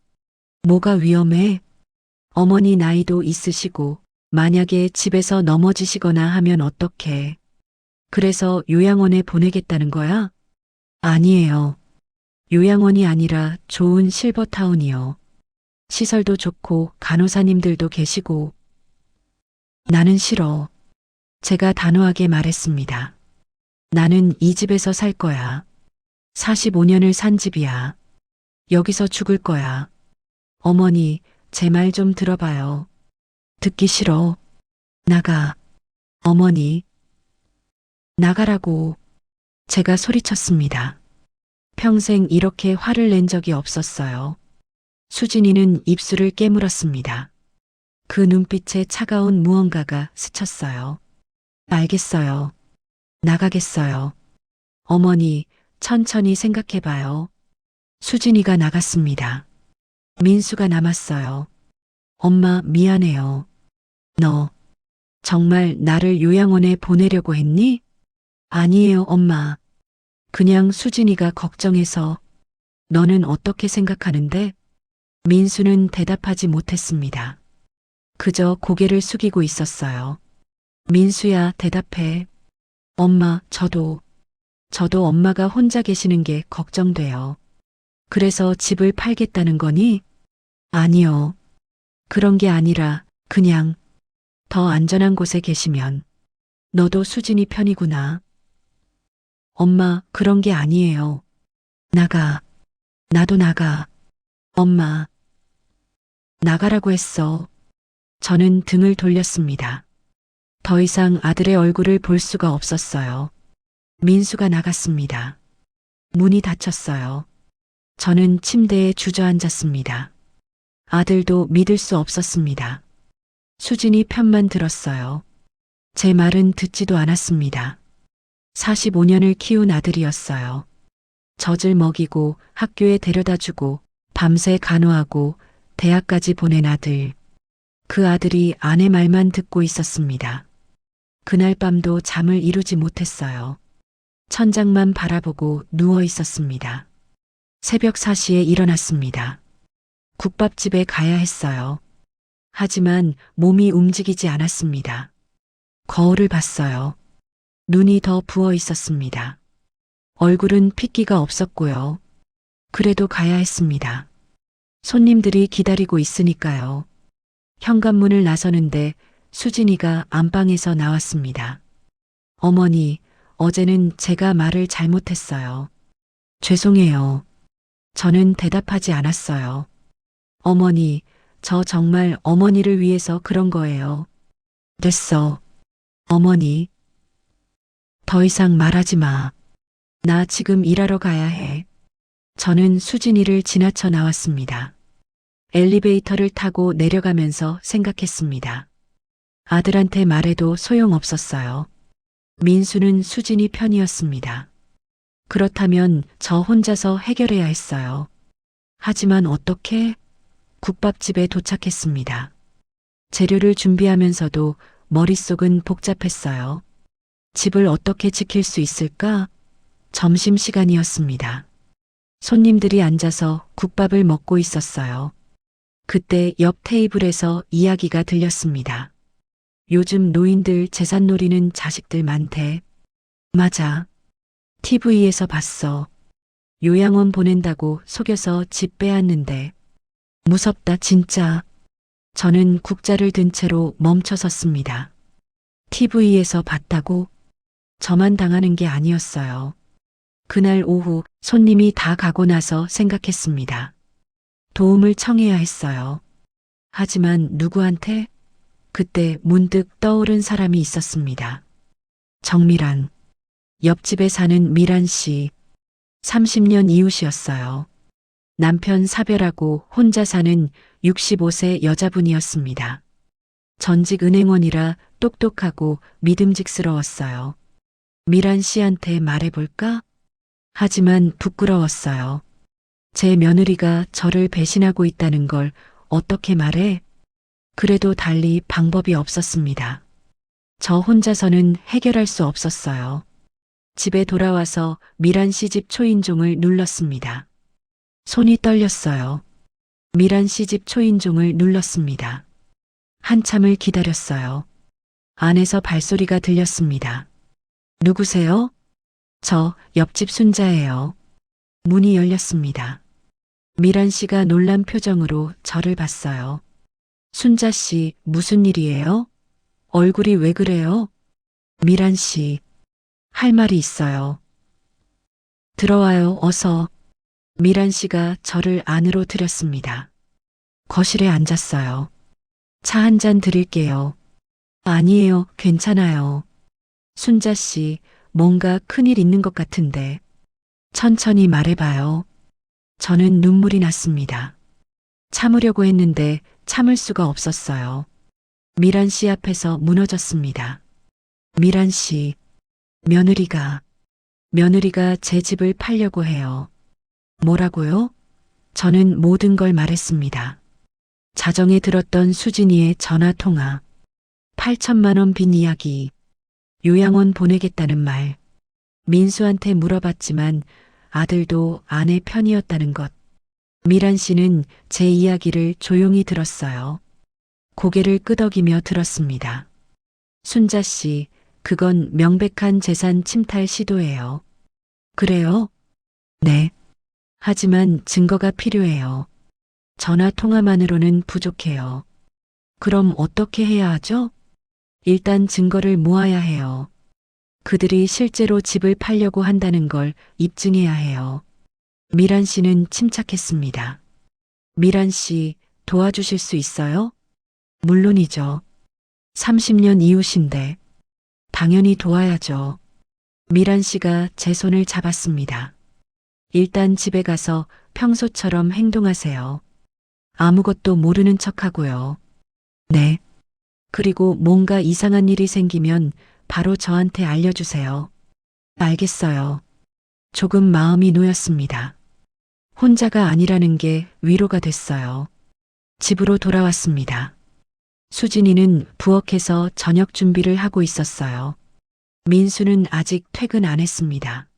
뭐가 위험해? 어머니 나이도 있으시고 만약에 집에서 넘어지시거나 하면 어떡해? 그래서 요양원에 보내겠다는 거야? 아니에요. 요양원이 아니라 좋은 실버타운이요. 시설도 좋고 간호사님들도 계시고. 나는 싫어. 제가 단호하게 말했습니다. 나는 이 집에서 살 거야. 45년을 산 집이야. 여기서 죽을 거야. 어머니, 제 말 좀 들어봐요. 듣기 싫어. 나가. 어머니. 나가라고. 제가 소리쳤습니다. 평생 이렇게 화를 낸 적이 없었어요. 수진이는 입술을 깨물었습니다. 그 눈빛에 차가운 무언가가 스쳤어요. 알겠어요. 나가겠어요. 어머니, 천천히 생각해봐요. 수진이가 나갔습니다. 민수가 남았어요. 엄마, 미안해요. 너 정말 나를 요양원에 보내려고 했니? 아니에요, 엄마. 그냥 수진이가 걱정해서. 너는 어떻게 생각하는데? 민수는 대답하지 못했습니다. 그저 고개를 숙이고 있었어요. 민수야, 대답해. 엄마, 저도 엄마가 혼자 계시는 게 걱정돼요. 그래서 집을 팔겠다는 거니? 아니요. 그런 게 아니라 그냥 더 안전한 곳에 계시면. 너도 수진이 편이구나. 엄마, 그런 게 아니에요. 나가. 나도 나가. 엄마, 나가라고 했어. 저는 등을 돌렸습니다. 더 이상 아들의 얼굴을 볼 수가 없었어요. 민수가 나갔습니다. 문이 닫혔어요. 저는 침대에 주저앉았습니다. 아들도 믿을 수 없었습니다. 수진이 편만 들었어요. 제 말은 듣지도 않았습니다. 45년을 키운 아들이었어요. 젖을 먹이고 학교에 데려다 주고 밤새 간호하고 대학까지 보낸 아들. 그 아들이 아내 말만 듣고 있었습니다. 그날 밤도 잠을 이루지 못했어요. 천장만 바라보고 누워 있었습니다. 새벽 4시에 일어났습니다. 국밥집에 가야 했어요. 하지만 몸이 움직이지 않았습니다. 거울을 봤어요. 눈이 더 부어 있었습니다. 얼굴은 핏기가 없었고요. 그래도 가야 했습니다. 손님들이 기다리고 있으니까요. 현관문을 나서는데 수진이가 안방에서 나왔습니다. 어머니, 어제는 제가 말을 잘못했어요. 죄송해요. 저는 대답하지 않았어요. 어머니, 저 정말 어머니를 위해서 그런 거예요. 됐어. 어머니. 더 이상 말하지 마. 나 지금 일하러 가야 해. 저는 수진이를 지나쳐 나왔습니다. 엘리베이터를 타고 내려가면서 생각했습니다. 아들한테 말해도 소용없었어요. 민수는 수진이 편이었습니다. 그렇다면 저 혼자서 해결해야 했어요. 하지만 어떻게? 국밥집에 도착했습니다. 재료를 준비하면서도 머릿속은 복잡했어요. 집을 어떻게 지킬 수 있을까? 점심시간이었습니다. 손님들이 앉아서 국밥을 먹고 있었어요. 그때 옆 테이블에서 이야기가 들렸습니다. 요즘 노인들 재산 노리는 자식들 많대. 맞아. TV에서 봤어. 요양원 보낸다고 속여서 집 빼앗는데. 무섭다 진짜. 저는 국자를 든 채로 멈춰 섰습니다. TV에서 봤다고? 저만 당하는 게 아니었어요. 그날 오후 손님이 다 가고 나서 생각했습니다. 도움을 청해야 했어요. 하지만 누구한테? 그때 문득 떠오른 사람이 있었습니다. 정미란. 옆집에 사는 미란 씨. 30년 이웃이었어요. 남편 사별하고 혼자 사는 65세 여자분이었습니다. 전직 은행원이라 똑똑하고 믿음직스러웠어요. 미란 씨한테 말해볼까? 하지만 부끄러웠어요. 제 며느리가 저를 배신하고 있다는 걸 어떻게 말해? 그래도 달리 방법이 없었습니다. 저 혼자서는 해결할 수 없었어요. 집에 돌아와서 미란 씨 집 초인종을 눌렀습니다. 손이 떨렸어요. 미란 씨 집 초인종을 눌렀습니다. 한참을 기다렸어요. 안에서 발소리가 들렸습니다. 누구세요? 저 옆집 순자예요. 문이 열렸습니다. 미란 씨가 놀란 표정으로 저를 봤어요. 순자 씨, 무슨 일이에요? 얼굴이 왜 그래요? 미란 씨, 할 말이 있어요. 들어와요, 어서. 미란 씨가 저를 안으로 들였습니다. 거실에 앉았어요. 차 한 잔 드릴게요. 아니에요, 괜찮아요. 순자 씨, 뭔가 큰일 있는 것 같은데. 천천히 말해봐요. 저는 눈물이 났습니다. 참으려고 했는데 참을 수가 없었어요. 미란 씨 앞에서 무너졌습니다. 미란 씨, 며느리가 제 집을 팔려고 해요. 뭐라고요? 저는 모든 걸 말했습니다. 자정에 들었던 수진이의 전화 통화, 8천만 원 빈 이야기, 요양원 보내겠다는 말, 민수한테 물어봤지만 아들도 아내 편이었다는 것. 미란 씨는 제 이야기를 조용히 들었어요. 고개를 끄덕이며 들었습니다. 순자 씨, 그건 명백한 재산 침탈 시도예요. 그래요? 네. 하지만 증거가 필요해요. 전화 통화만으로는 부족해요. 그럼 어떻게 해야 하죠? 일단 증거를 모아야 해요. 그들이 실제로 집을 팔려고 한다는 걸 입증해야 해요. 미란 씨는 침착했습니다. 미란 씨, 도와주실 수 있어요? 물론이죠. 30년 이후신데. 당연히 도와야죠. 미란 씨가 제 손을 잡았습니다. 일단 집에 가서 평소처럼 행동하세요. 아무것도 모르는 척하고요. 네. 그리고 뭔가 이상한 일이 생기면 바로 저한테 알려주세요. 알겠어요. 조금 마음이 놓였습니다. 혼자가 아니라는 게 위로가 됐어요. 집으로 돌아왔습니다. 수진이는 부엌에서 저녁 준비를 하고 있었어요. 민수는 아직 퇴근 안 했습니다.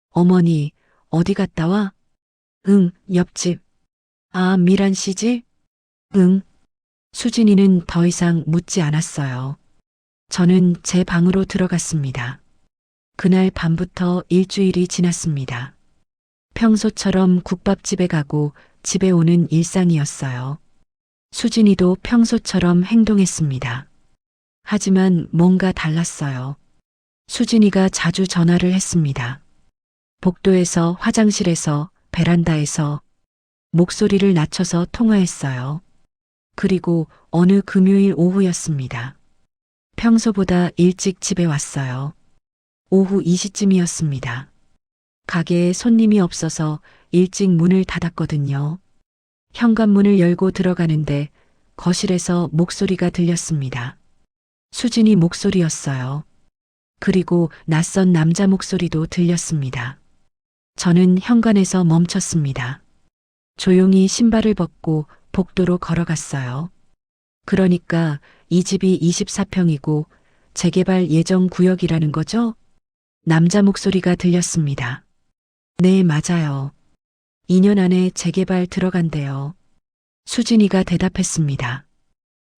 어머니, 어디 갔다 와? 응, 옆집. 아, 미란 씨지? 응. 수진이는 더 이상 묻지 않았어요. 저는 제 방으로 들어갔습니다. 그날 밤부터 일주일이 지났습니다. 평소처럼 국밥집에 가고 집에 오는 일상이었어요. 수진이도 평소처럼 행동했습니다. 하지만 뭔가 달랐어요. 수진이가 자주 전화를 했습니다. 복도에서, 화장실에서, 베란다에서 목소리를 낮춰서 통화했어요. 그리고 어느 금요일 오후였습니다. 평소보다 일찍 집에 왔어요. 오후 2시쯤이었습니다. 가게에 손님이 없어서 일찍 문을 닫았거든요. 현관문을 열고 들어가는데 거실에서 목소리가 들렸습니다. 수진이 목소리였어요. 그리고 낯선 남자 목소리도 들렸습니다. 저는 현관에서 멈췄습니다. 조용히 신발을 벗고 복도로 걸어갔어요. 그러니까 이 집이 24평이고 재개발 예정 구역이라는 거죠? 남자 목소리가 들렸습니다. 네, 맞아요. 2년 안에 재개발 들어간대요. 수진이가 대답했습니다.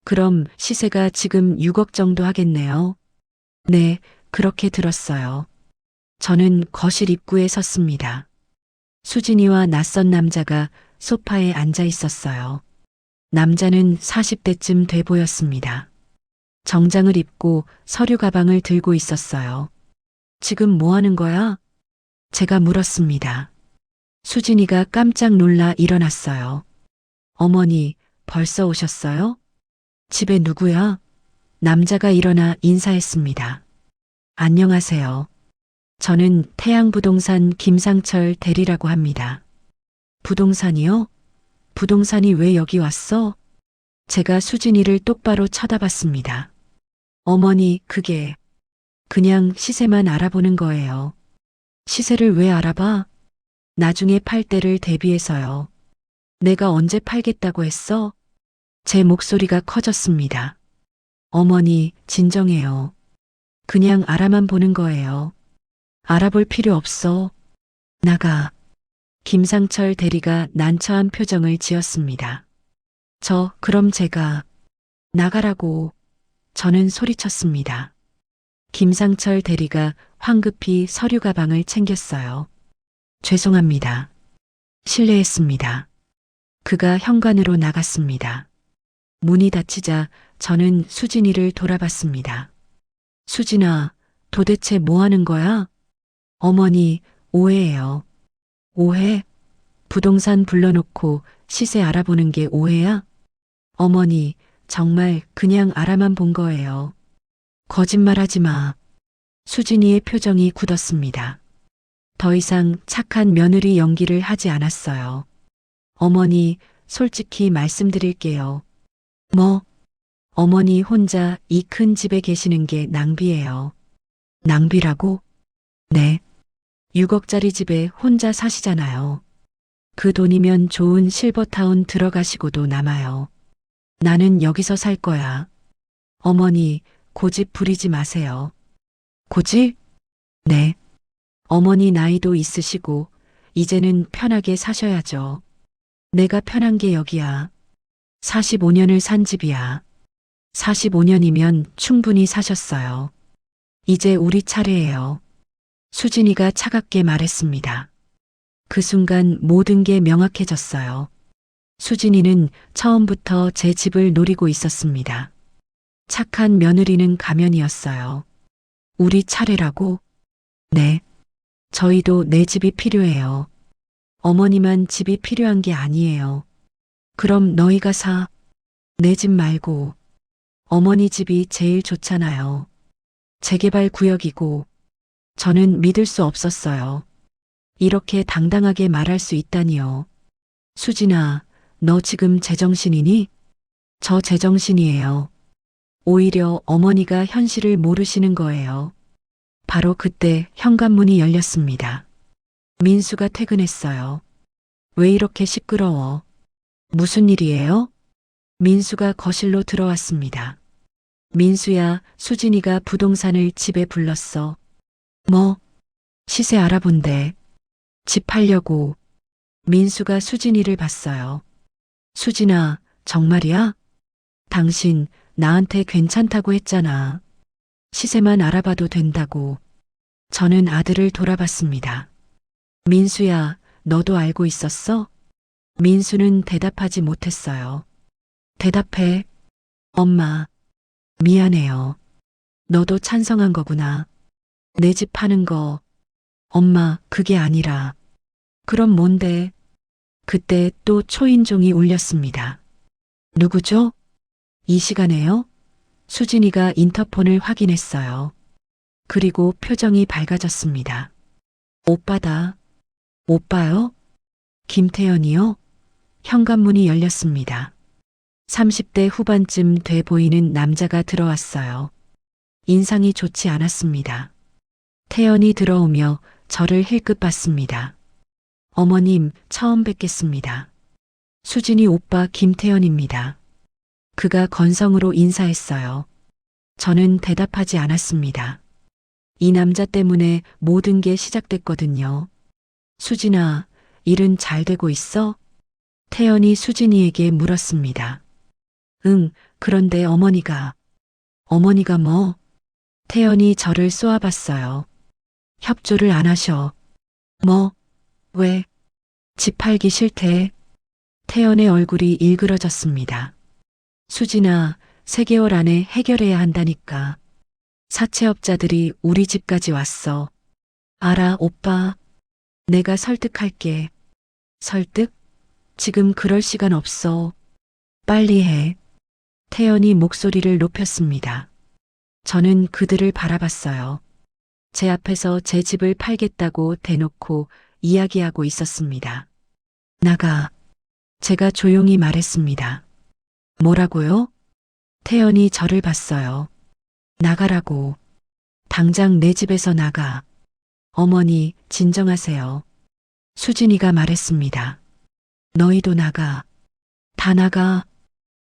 그럼 시세가 지금 6억 정도 하겠네요. 네, 그렇게 들었어요. 저는 거실 입구에 섰습니다. 수진이와 낯선 남자가 소파에 앉아 있었어요. 남자는 40대쯤 돼 보였습니다. 정장을 입고 서류 가방을 들고 있었어요. 지금 뭐 하는 거야? 제가 물었습니다. 수진이가 깜짝 놀라 일어났어요. 어머니, 벌써 오셨어요? 집에 누구야? 남자가 일어나 인사했습니다. 안녕하세요. 저는 태양부동산 김상철 대리라고 합니다. 부동산이요? 부동산이 왜 여기 왔어? 제가 수진이를 똑바로 쳐다봤습니다. 어머니, 그게 그냥 시세만 알아보는 거예요. 시세를 왜 알아봐? 나중에 팔 때를 대비해서요. 내가 언제 팔겠다고 했어? 제 목소리가 커졌습니다. 어머니, 진정해요. 그냥 알아만 보는 거예요. 알아볼 필요 없어. 나가. 김상철 대리가 난처한 표정을 지었습니다. 그럼 제가 나가라고. 저는 소리쳤습니다. 김상철 대리가 황급히 서류 가방을 챙겼어요. 죄송합니다. 실례했습니다. 그가 현관으로 나갔습니다. 문이 닫히자 저는 수진이를 돌아봤습니다. 수진아, 도대체 뭐 하는 거야? 어머니, 오해예요. 오해? 부동산 불러놓고 시세 알아보는 게 오해야? 어머니, 정말 그냥 알아만 본 거예요. 거짓말하지 마. 수진이의 표정이 굳었습니다. 더 이상 착한 며느리 연기를 하지 않았어요. 어머니, 솔직히 말씀드릴게요. 뭐? 어머니 혼자 이 큰 집에 계시는 게 낭비예요. 낭비라고? 네. 6억짜리 집에 혼자 사시잖아요. 그 돈이면 좋은 실버타운 들어가시고도 남아요. 나는 여기서 살 거야. 어머니, 고집 부리지 마세요. 고집? 네. 어머니 나이도 있으시고 이제는 편하게 사셔야죠. 내가 편한 게 여기야. 45년을 산 집이야. 45년이면 충분히 사셨어요. 이제 우리 차례예요. 수진이가 차갑게 말했습니다. 그 순간 모든 게 명확해졌어요. 수진이는 처음부터 제 집을 노리고 있었습니다. 착한 며느리는 가면이었어요. 우리 차례라고? 네. 저희도 내 집이 필요해요. 어머니만 집이 필요한 게 아니에요. 그럼 너희가 사. 내 집 말고. 어머니 집이 제일 좋잖아요. 재개발 구역이고. 저는 믿을 수 없었어요. 이렇게 당당하게 말할 수 있다니요. 수진아, 너 지금 제정신이니? 저 제정신이에요. 오히려 어머니가 현실을 모르시는 거예요. 바로 그때 현관문이 열렸습니다. 민수가 퇴근했어요. 왜 이렇게 시끄러워? 무슨 일이에요? 민수가 거실로 들어왔습니다. 민수야, 수진이가 부동산을 집에 불렀어. 뭐? 시세 알아본대. 집 팔려고. 민수가 수진이를 봤어요. 수진아, 정말이야? 당신 나한테 괜찮다고 했잖아. 시세만 알아봐도 된다고. 저는 아들을 돌아봤습니다. 민수야, 너도 알고 있었어? 민수는 대답하지 못했어요. 대답해. 엄마, 미안해요. 너도 찬성한 거구나. 내 집 파는 거. 엄마, 그게 아니라. 그럼 뭔데? 그때 또 초인종이 울렸습니다. 누구죠? 이 시간에요? 수진이가 인터폰을 확인했어요. 그리고 표정이 밝아졌습니다. 오빠다. 오빠요? 김태현이요? 현관문이 열렸습니다. 30대 후반쯤 돼 보이는 남자가 들어왔어요. 인상이 좋지 않았습니다. 태연이 들어오며 저를 힐끗 봤습니다. 어머님, 처음 뵙겠습니다. 수진이 오빠 김태연입니다. 그가 건성으로 인사했어요. 저는 대답하지 않았습니다. 이 남자 때문에 모든 게 시작됐거든요. 수진아, 일은 잘 되고 있어? 태연이 수진이에게 물었습니다. 응, 그런데 어머니가. 어머니가 뭐? 태연이 저를 쏘아봤어요. 협조를 안 하셔. 뭐? 왜? 집 팔기 싫대. 태연의 얼굴이 일그러졌습니다. 수진아, 3개월 안에 해결해야 한다니까. 사채업자들이 우리 집까지 왔어. 알아, 오빠. 내가 설득할게. 설득? 지금 그럴 시간 없어. 빨리 해. 태연이 목소리를 높였습니다. 저는 그들을 바라봤어요. 제 앞에서 제 집을 팔겠다고 대놓고 이야기하고 있었습니다. 나가. 제가 조용히 말했습니다. 뭐라고요? 태연이 저를 봤어요. 나가라고. 당장 내 집에서 나가. 어머니, 진정하세요. 수진이가 말했습니다. 너희도 나가. 다 나가.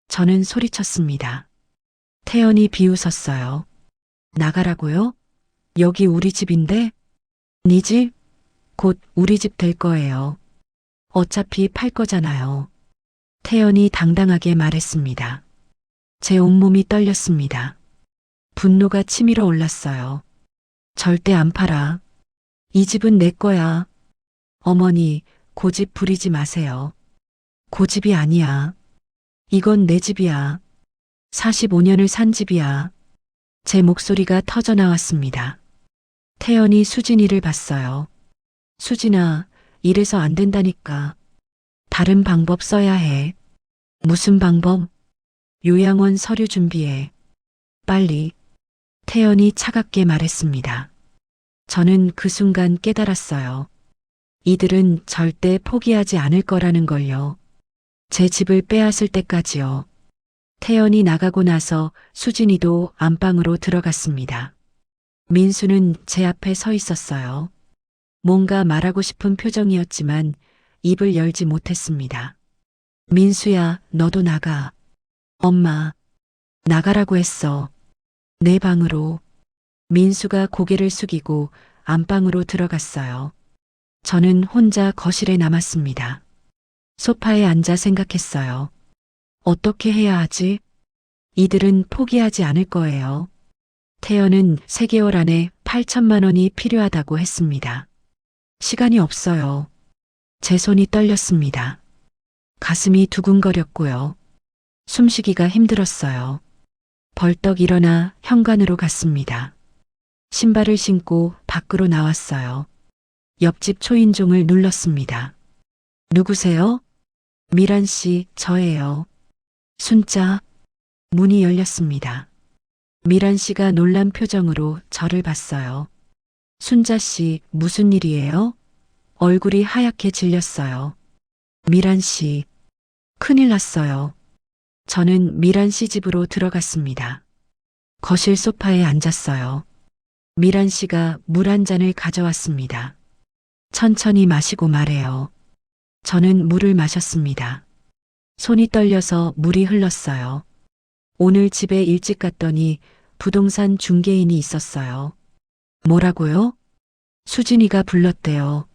저는 소리쳤습니다. 태연이 비웃었어요. 나가라고요? 여기 우리 집인데? 네 집? 곧 우리 집 될 거예요. 어차피 팔 거잖아요. 태연이 당당하게 말했습니다. 제 온몸이 떨렸습니다. 분노가 치밀어 올랐어요. 절대 안 팔아. 이 집은 내 거야. 어머니, 고집 부리지 마세요. 고집이 아니야. 이건 내 집이야. 45년을 산 집이야. 제 목소리가 터져 나왔습니다. 태연이 수진이를 봤어요. 수진아, 이래서 안 된다니까. 다른 방법 써야 해. 무슨 방법? 요양원 서류 준비해. 빨리. 태연이 차갑게 말했습니다. 저는 그 순간 깨달았어요. 이들은 절대 포기하지 않을 거라는 걸요. 제 집을 빼앗을 때까지요. 태연이 나가고 나서 수진이도 안방으로 들어갔습니다. 민수는 제 앞에 서 있었어요. 뭔가 말하고 싶은 표정이었지만 입을 열지 못했습니다. 민수야, 너도 나가. 엄마, 나가라고 했어. 내 방으로. 민수가 고개를 숙이고 안방으로 들어갔어요. 저는 혼자 거실에 남았습니다. 소파에 앉아 생각했어요. 어떻게 해야 하지? 이들은 포기하지 않을 거예요. 태연은 3개월 안에 8천만 원이 필요하다고 했습니다. 시간이 없어요. 제 손이 떨렸습니다. 가슴이 두근거렸고요. 숨쉬기가 힘들었어요. 벌떡 일어나 현관으로 갔습니다. 신발을 신고 밖으로 나왔어요. 옆집 초인종을 눌렀습니다. 누구세요? 미란 씨, 저예요. 순자. 문이 열렸습니다. 미란 씨가 놀란 표정으로 저를 봤어요. 순자 씨, 무슨 일이에요? 얼굴이 하얗게 질렸어요. 미란 씨, 큰일 났어요. 저는 미란 씨 집으로 들어갔습니다. 거실 소파에 앉았어요. 미란 씨가 물 한 잔을 가져왔습니다. 천천히 마시고 말해요. 저는 물을 마셨습니다. 손이 떨려서 물이 흘렀어요. 오늘 집에 일찍 갔더니 부동산 중개인이 있었어요. 뭐라고요? 수진이가 불렀대요.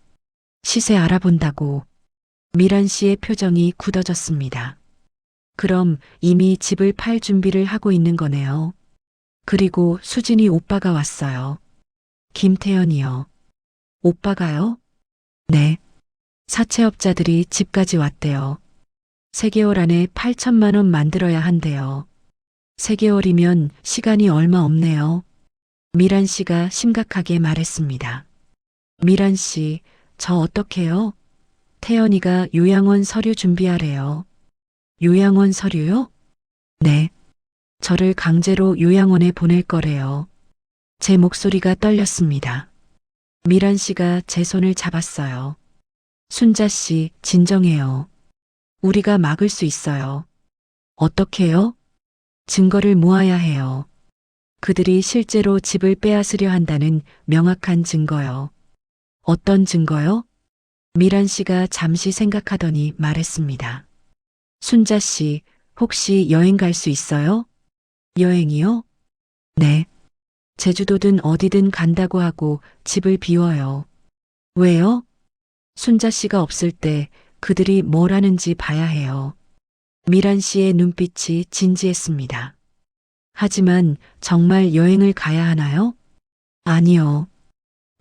시세 알아본다고. 미란 씨의 표정이 굳어졌습니다. 그럼 이미 집을 팔 준비를 하고 있는 거네요. 그리고 수진이 오빠가 왔어요. 김태현이요. 오빠가요? 네. 사채업자들이 집까지 왔대요. 3개월 안에 8천만 원 만들어야 한대요. 3개월이면 시간이 얼마 없네요. 미란 씨가 심각하게 말했습니다. 미란 씨, 저 어떡해요? 태연이가 요양원 서류 준비하래요. 요양원 서류요? 네. 저를 강제로 요양원에 보낼 거래요. 제 목소리가 떨렸습니다. 미란 씨가 제 손을 잡았어요. 순자 씨, 진정해요. 우리가 막을 수 있어요. 어떻게요? 증거를 모아야 해요. 그들이 실제로 집을 빼앗으려 한다는 명확한 증거요. 어떤 증거요? 미란 씨가 잠시 생각하더니 말했습니다. 순자 씨, 혹시 여행 갈 수 있어요? 여행이요? 네. 제주도든 어디든 간다고 하고 집을 비워요. 왜요? 순자 씨가 없을 때 그들이 뭘 하는지 봐야 해요. 미란 씨의 눈빛이 진지했습니다. 하지만 정말 여행을 가야 하나요? 아니요.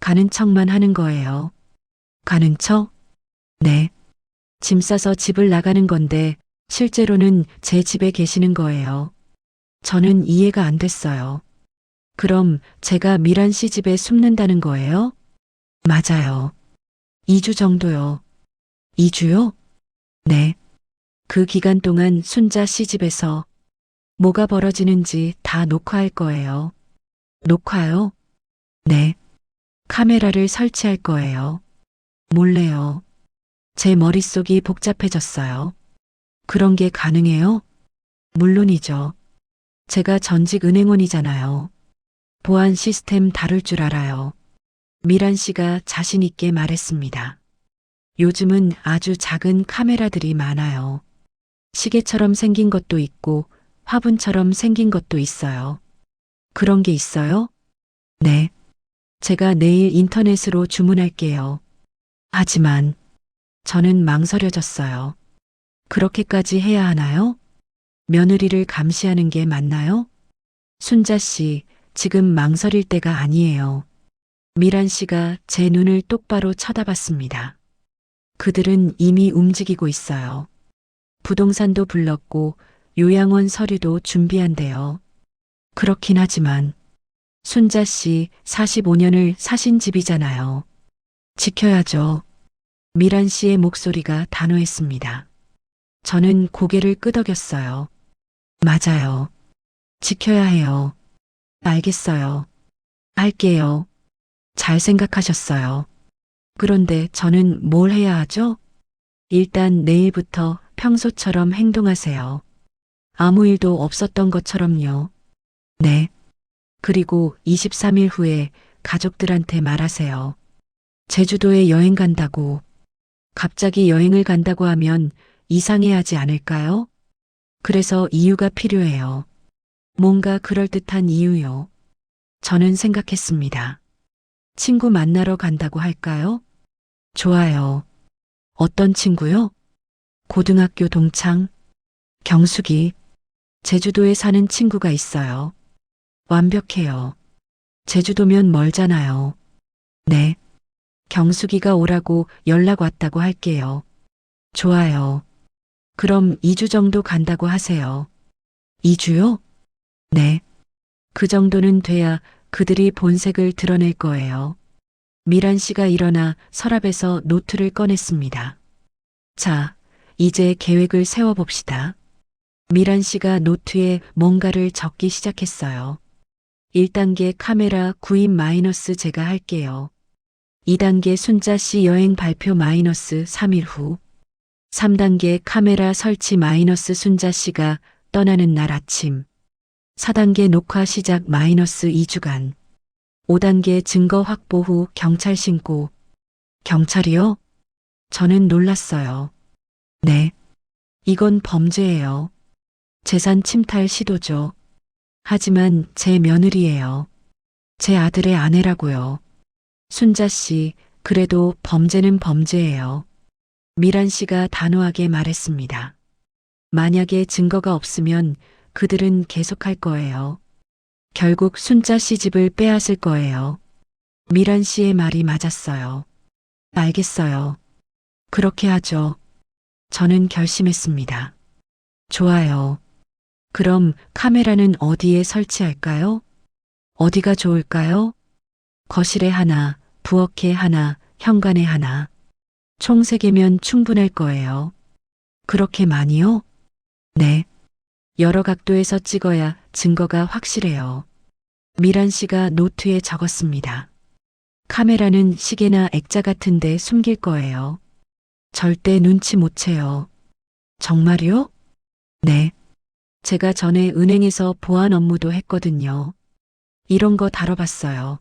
가는 척만 하는 거예요. 가는 척? 네. 짐 싸서 집을 나가는 건데 실제로는 제 집에 계시는 거예요. 저는 이해가 안 됐어요. 그럼 제가 미란 씨 집에 숨는다는 거예요? 맞아요. 2주 정도요. 2주요? 네. 그 기간 동안 순자 씨 집에서 뭐가 벌어지는지 다 녹화할 거예요. 녹화요? 네. 카메라를 설치할 거예요. 몰래요. 제 머릿속이 복잡해졌어요. 그런 게 가능해요? 물론이죠. 제가 전직 은행원이잖아요. 보안 시스템 다룰 줄 알아요. 미란 씨가 자신 있게 말했습니다. 요즘은 아주 작은 카메라들이 많아요. 시계처럼 생긴 것도 있고 화분처럼 생긴 것도 있어요. 그런 게 있어요? 네. 제가 내일 인터넷으로 주문할게요. 하지만 저는 망설여졌어요. 그렇게까지 해야 하나요? 며느리를 감시하는 게 맞나요? 순자 씨, 지금 망설일 때가 아니에요. 미란 씨가 제 눈을 똑바로 쳐다봤습니다. 그들은 이미 움직이고 있어요. 부동산도 불렀고 요양원 서류도 준비한대요. 그렇긴 하지만 순자 씨 45년을 사신 집이잖아요. 지켜야죠. 미란 씨의 목소리가 단호했습니다. 저는 고개를 끄덕였어요. 맞아요. 지켜야 해요. 알겠어요. 할게요. 잘 생각하셨어요. 그런데 저는 뭘 해야 하죠? 일단 내일부터 평소처럼 행동하세요. 아무 일도 없었던 것처럼요. 네. 그리고 23일 후에 가족들한테 말하세요. 제주도에 여행 간다고. 갑자기 여행을 간다고 하면 이상해하지 않을까요? 그래서 이유가 필요해요. 뭔가 그럴듯한 이유요. 저는 생각했습니다. 친구 만나러 간다고 할까요? 좋아요. 어떤 친구요? 고등학교 동창? 경숙이. 제주도에 사는 친구가 있어요. 완벽해요. 제주도면 멀잖아요. 네. 경숙이가 오라고 연락 왔다고 할게요. 좋아요. 그럼 2주 정도 간다고 하세요. 2주요? 네. 그 정도는 돼야 그들이 본색을 드러낼 거예요. 미란 씨가 일어나 서랍에서 노트를 꺼냈습니다. 자, 이제 계획을 세워봅시다. 미란 씨가 노트에 뭔가를 적기 시작했어요. 1단계 카메라 구입 마이너스 제가 할게요. 2단계 순자 씨 여행 발표 마이너스 3일 후. 3단계 카메라 설치 마이너스 순자 씨가 떠나는 날 아침. 4단계 녹화 시작 마이너스 2주간. 5단계 증거 확보 후 경찰 신고. 경찰이요? 저는 놀랐어요. 네. 이건 범죄예요. 재산 침탈 시도죠. 하지만 제 며느리예요. 제 아들의 아내라고요. 순자 씨, 그래도 범죄는 범죄예요. 미란 씨가 단호하게 말했습니다. 만약에 증거가 없으면 그들은 계속할 거예요. 결국 순자 씨 집을 빼앗을 거예요. 미란 씨의 말이 맞았어요. 알겠어요. 그렇게 하죠. 저는 결심했습니다. 좋아요. 그럼 카메라는 어디에 설치할까요? 어디가 좋을까요? 거실에 하나, 부엌에 하나, 현관에 하나. 총 3개면 충분할 거예요. 그렇게 많이요? 네. 여러 각도에서 찍어야 증거가 확실해요. 미란 씨가 노트에 적었습니다. 카메라는 시계나 액자 같은 데 숨길 거예요. 절대 눈치 못 채요. 정말요? 네. 제가 전에 은행에서 보안 업무도 했거든요. 이런 거 다뤄봤어요.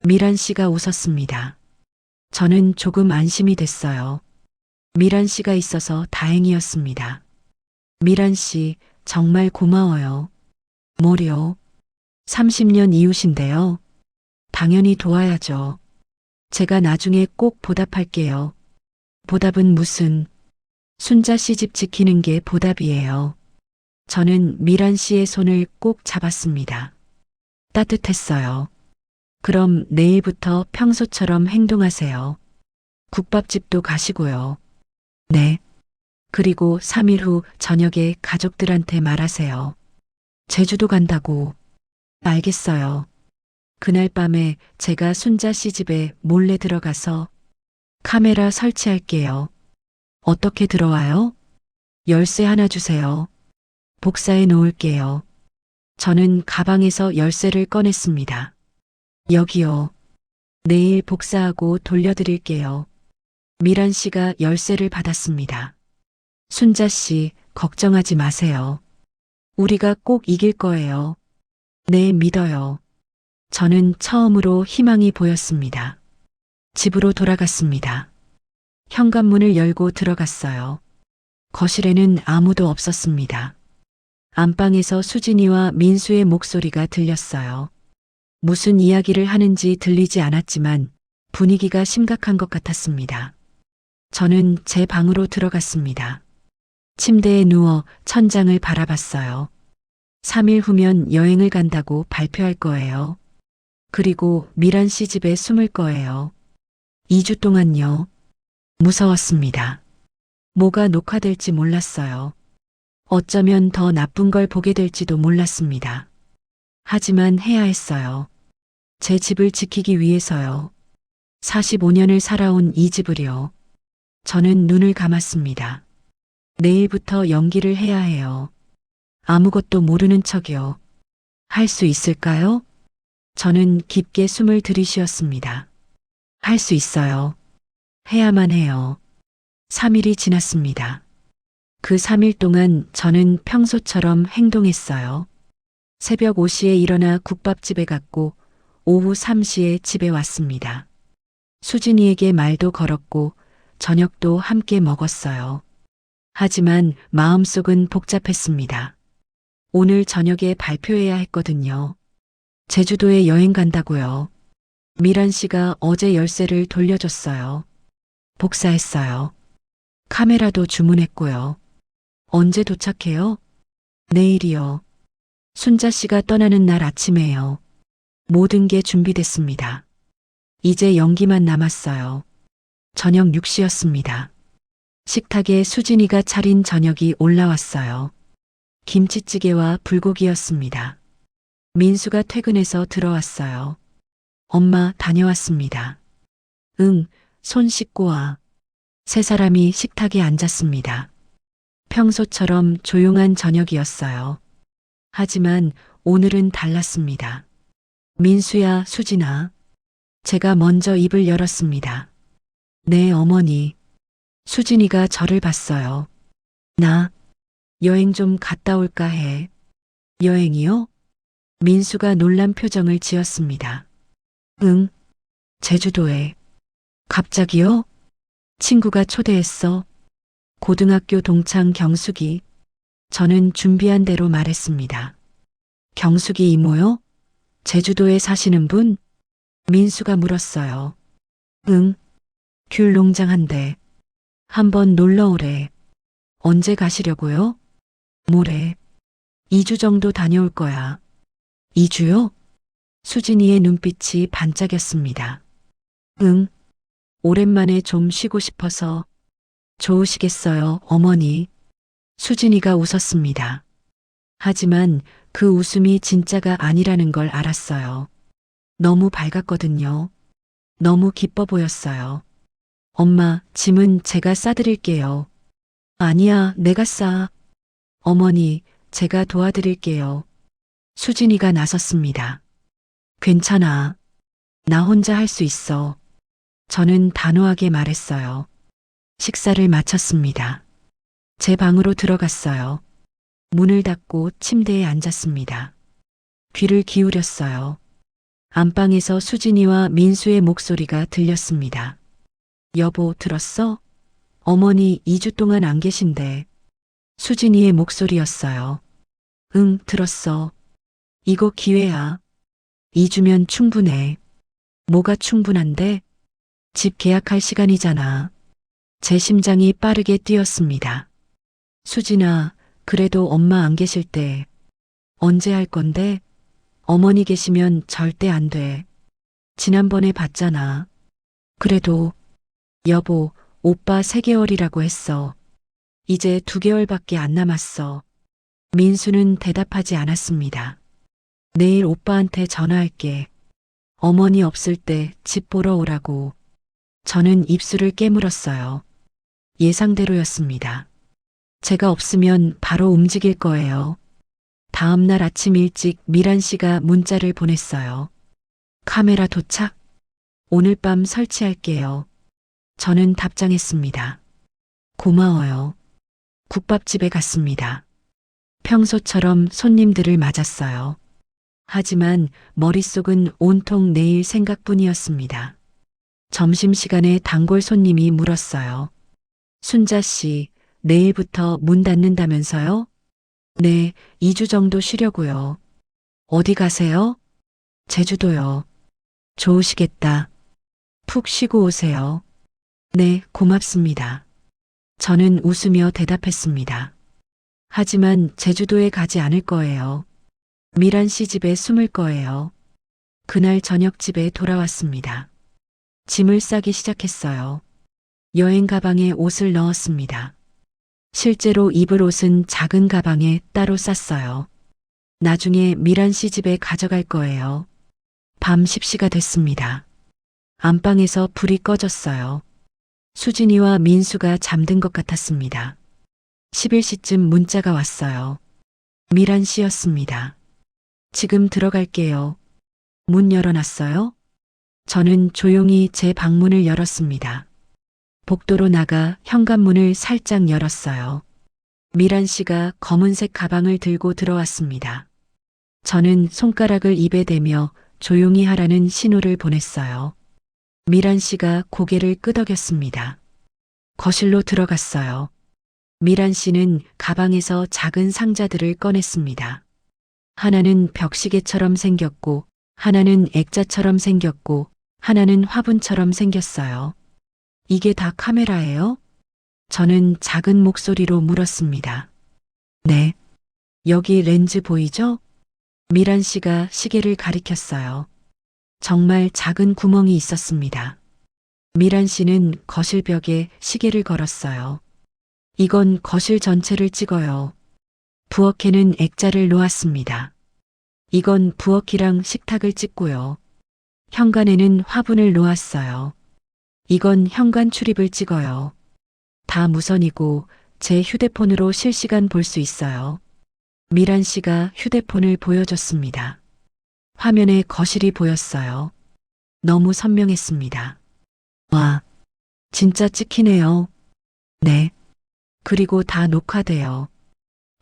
미란 씨가 웃었습니다. 저는 조금 안심이 됐어요. 미란 씨가 있어서 다행이었습니다. 미란 씨, 정말 고마워요. 뭐요? 30년 이웃인데요. 당연히 도와야죠. 제가 나중에 꼭 보답할게요. 보답은 무슨? 순자 씨 집 지키는 게 보답이에요. 저는 미란 씨의 손을 꼭 잡았습니다. 따뜻했어요. 그럼 내일부터 평소처럼 행동하세요. 국밥집도 가시고요. 네. 그리고 3일 후 저녁에 가족들한테 말하세요. 제주도 간다고. 알겠어요. 그날 밤에 제가 순자 씨 집에 몰래 들어가서 카메라 설치할게요. 어떻게 들어와요? 열쇠 하나 주세요. 복사해 놓을게요. 저는 가방에서 열쇠를 꺼냈습니다. 여기요. 내일 복사하고 돌려드릴게요. 미란 씨가 열쇠를 받았습니다. 순자 씨, 걱정하지 마세요. 우리가 꼭 이길 거예요. 네, 믿어요. 저는 처음으로 희망이 보였습니다. 집으로 돌아갔습니다. 현관문을 열고 들어갔어요. 거실에는 아무도 없었습니다. 안방에서 수진이와 민수의 목소리가 들렸어요. 무슨 이야기를 하는지 들리지 않았지만 분위기가 심각한 것 같았습니다. 저는 제 방으로 들어갔습니다. 침대에 누워 천장을 바라봤어요. 3일 후면 여행을 간다고 발표할 거예요. 그리고 미란 씨 집에 숨을 거예요. 2주 동안요. 무서웠습니다. 뭐가 녹화될지 몰랐어요. 어쩌면 더 나쁜 걸 보게 될지도 몰랐습니다. 하지만 해야 했어요. 제 집을 지키기 위해서요. 45년을 살아온 이 집을요. 저는 눈을 감았습니다. 내일부터 연기를 해야 해요. 아무것도 모르는 척이요. 할 수 있을까요? 저는 깊게 숨을 들이쉬었습니다. 할 수 있어요. 해야만 해요. 3일이 지났습니다. 그 3일 동안 저는 평소처럼 행동했어요. 새벽 5시에 일어나 국밥집에 갔고 오후 3시에 집에 왔습니다. 수진이에게 말도 걸었고 저녁도 함께 먹었어요. 하지만 마음속은 복잡했습니다. 오늘 저녁에 발표해야 했거든요. 제주도에 여행 간다고요. 미란 씨가 어제 열쇠를 돌려줬어요. 복사했어요. 카메라도 주문했고요. 언제 도착해요? 내일이요. 순자 씨가 떠나는 날 아침에요. 모든 게 준비됐습니다. 이제 연기만 남았어요. 저녁 6시였습니다. 식탁에 수진이가 차린 저녁이 올라왔어요. 김치찌개와 불고기였습니다. 민수가 퇴근해서 들어왔어요. 엄마 다녀왔습니다. 응, 손 씻고 와. 세 사람이 식탁에 앉았습니다. 평소처럼 조용한 저녁이었어요. 하지만 오늘은 달랐습니다. 민수야, 수진아. 제가 먼저 입을 열었습니다. 네, 어머니. 수진이가 저를 봤어요. 나 여행 좀 갔다 올까 해. 여행이요? 민수가 놀란 표정을 지었습니다. 응, 제주도에. 갑자기요? 친구가 초대했어. 고등학교 동창 경숙이. 저는 준비한 대로 말했습니다. 경숙이 이모요? 제주도에 사시는 분? 민수가 물었어요. 응, 귤 농장 한대. 한번 놀러 오래. 언제 가시려고요? 모레. 2주 정도 다녀올 거야. 2주요? 수진이의 눈빛이 반짝였습니다. 응, 오랜만에 좀 쉬고 싶어서. 좋으시겠어요, 어머니. 수진이가 웃었습니다. 하지만 그 웃음이 진짜가 아니라는 걸 알았어요. 너무 밝았거든요. 너무 기뻐 보였어요. 엄마, 짐은 제가 싸드릴게요. 아니야, 내가 싸. 어머니, 제가 도와드릴게요. 수진이가 나섰습니다. 괜찮아. 나 혼자 할 수 있어. 저는 단호하게 말했어요. 식사를 마쳤습니다. 제 방으로 들어갔어요. 문을 닫고 침대에 앉았습니다. 귀를 기울였어요. 안방에서 수진이와 민수의 목소리가 들렸습니다. 여보, 들었어? 어머니 2주 동안 안 계신데. 수진이의 목소리였어요. 응, 들었어. 이거 기회야. 2주면 충분해. 뭐가 충분한데? 집 계약할 시간이잖아. 제 심장이 빠르게 뛰었습니다. 수진아, 그래도 엄마 안 계실 때 언제 할 건데? 어머니 계시면 절대 안 돼. 지난번에 봤잖아. 그래도 여보, 오빠 3개월이라고 했어. 이제 2개월밖에 안 남았어. 민수는 대답하지 않았습니다. 내일 오빠한테 전화할게. 어머니 없을 때 집 보러 오라고. 저는 입술을 깨물었어요. 예상대로였습니다. 제가 없으면 바로 움직일 거예요. 다음 날 아침 일찍 미란 씨가 문자를 보냈어요. 카메라 도착? 오늘 밤 설치할게요. 저는 답장했습니다. 고마워요. 국밥집에 갔습니다. 평소처럼 손님들을 맞았어요. 하지만 머릿속은 온통 내일 생각뿐이었습니다. 점심시간에 단골 손님이 물었어요. 순자 씨, 내일부터 문 닫는다면서요? 네, 2주 정도 쉬려고요. 어디 가세요? 제주도요. 좋으시겠다. 푹 쉬고 오세요. 네, 고맙습니다. 저는 웃으며 대답했습니다. 하지만 제주도에 가지 않을 거예요. 미란 씨 집에 숨을 거예요. 그날 저녁 집에 돌아왔습니다. 짐을 싸기 시작했어요. 여행 가방에 옷을 넣었습니다. 실제로 입을 옷은 작은 가방에 따로 쌌어요. 나중에 미란 씨 집에 가져갈 거예요. 밤 10시가 됐습니다. 안방에서 불이 꺼졌어요. 수진이와 민수가 잠든 것 같았습니다. 11시쯤 문자가 왔어요. 미란 씨였습니다. 지금 들어갈게요. 문 열어놨어요? 저는 조용히 제 방문을 열었습니다. 복도로 나가 현관문을 살짝 열었어요. 미란 씨가 검은색 가방을 들고 들어왔습니다. 저는 손가락을 입에 대며 조용히 하라는 신호를 보냈어요. 미란 씨가 고개를 끄덕였습니다. 거실로 들어갔어요. 미란 씨는 가방에서 작은 상자들을 꺼냈습니다. 하나는 벽시계처럼 생겼고, 하나는 액자처럼 생겼고, 하나는 화분처럼 생겼어요. 이게 다 카메라예요? 저는 작은 목소리로 물었습니다. 네. 여기 렌즈 보이죠? 미란 씨가 시계를 가리켰어요. 정말 작은 구멍이 있었습니다. 미란 씨는 거실 벽에 시계를 걸었어요. 이건 거실 전체를 찍어요. 부엌에는 액자를 놓았습니다. 이건 부엌이랑 식탁을 찍고요. 현관에는 화분을 놓았어요. 이건 현관 출입을 찍어요. 다 무선이고 제 휴대폰으로 실시간 볼 수 있어요. 미란 씨가 휴대폰을 보여줬습니다. 화면에 거실이 보였어요. 너무 선명했습니다. 와, 진짜 찍히네요. 네. 그리고 다 녹화돼요.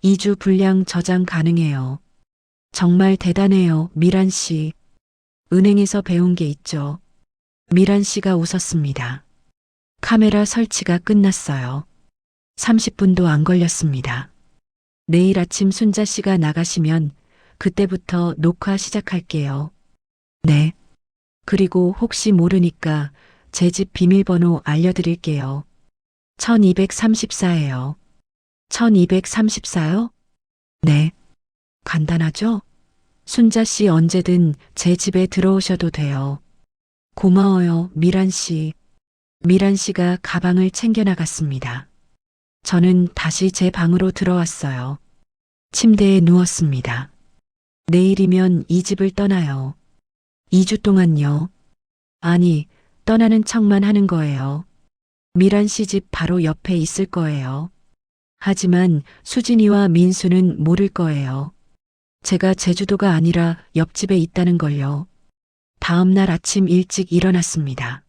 2주 분량 저장 가능해요. 정말 대단해요, 미란 씨. 은행에서 배운 게 있죠. 미란 씨가 웃었습니다. 카메라 설치가 끝났어요. 30분도 안 걸렸습니다. 내일 아침 순자 씨가 나가시면 그때부터 녹화 시작할게요. 네. 그리고 혹시 모르니까 제 집 비밀번호 알려드릴게요. 1234예요. 1234요? 네. 간단하죠? 순자 씨 언제든 제 집에 들어오셔도 돼요. 고마워요, 미란 씨. 미란 씨가 가방을 챙겨 나갔습니다. 저는 다시 제 방으로 들어왔어요. 침대에 누웠습니다. 내일이면 이 집을 떠나요. 2주 동안요. 아니, 떠나는 척만 하는 거예요. 미란 씨 집 바로 옆에 있을 거예요. 하지만 수진이와 민수는 모를 거예요. 제가 제주도가 아니라 옆집에 있다는 걸요. 다음 날 아침 일찍 일어났습니다.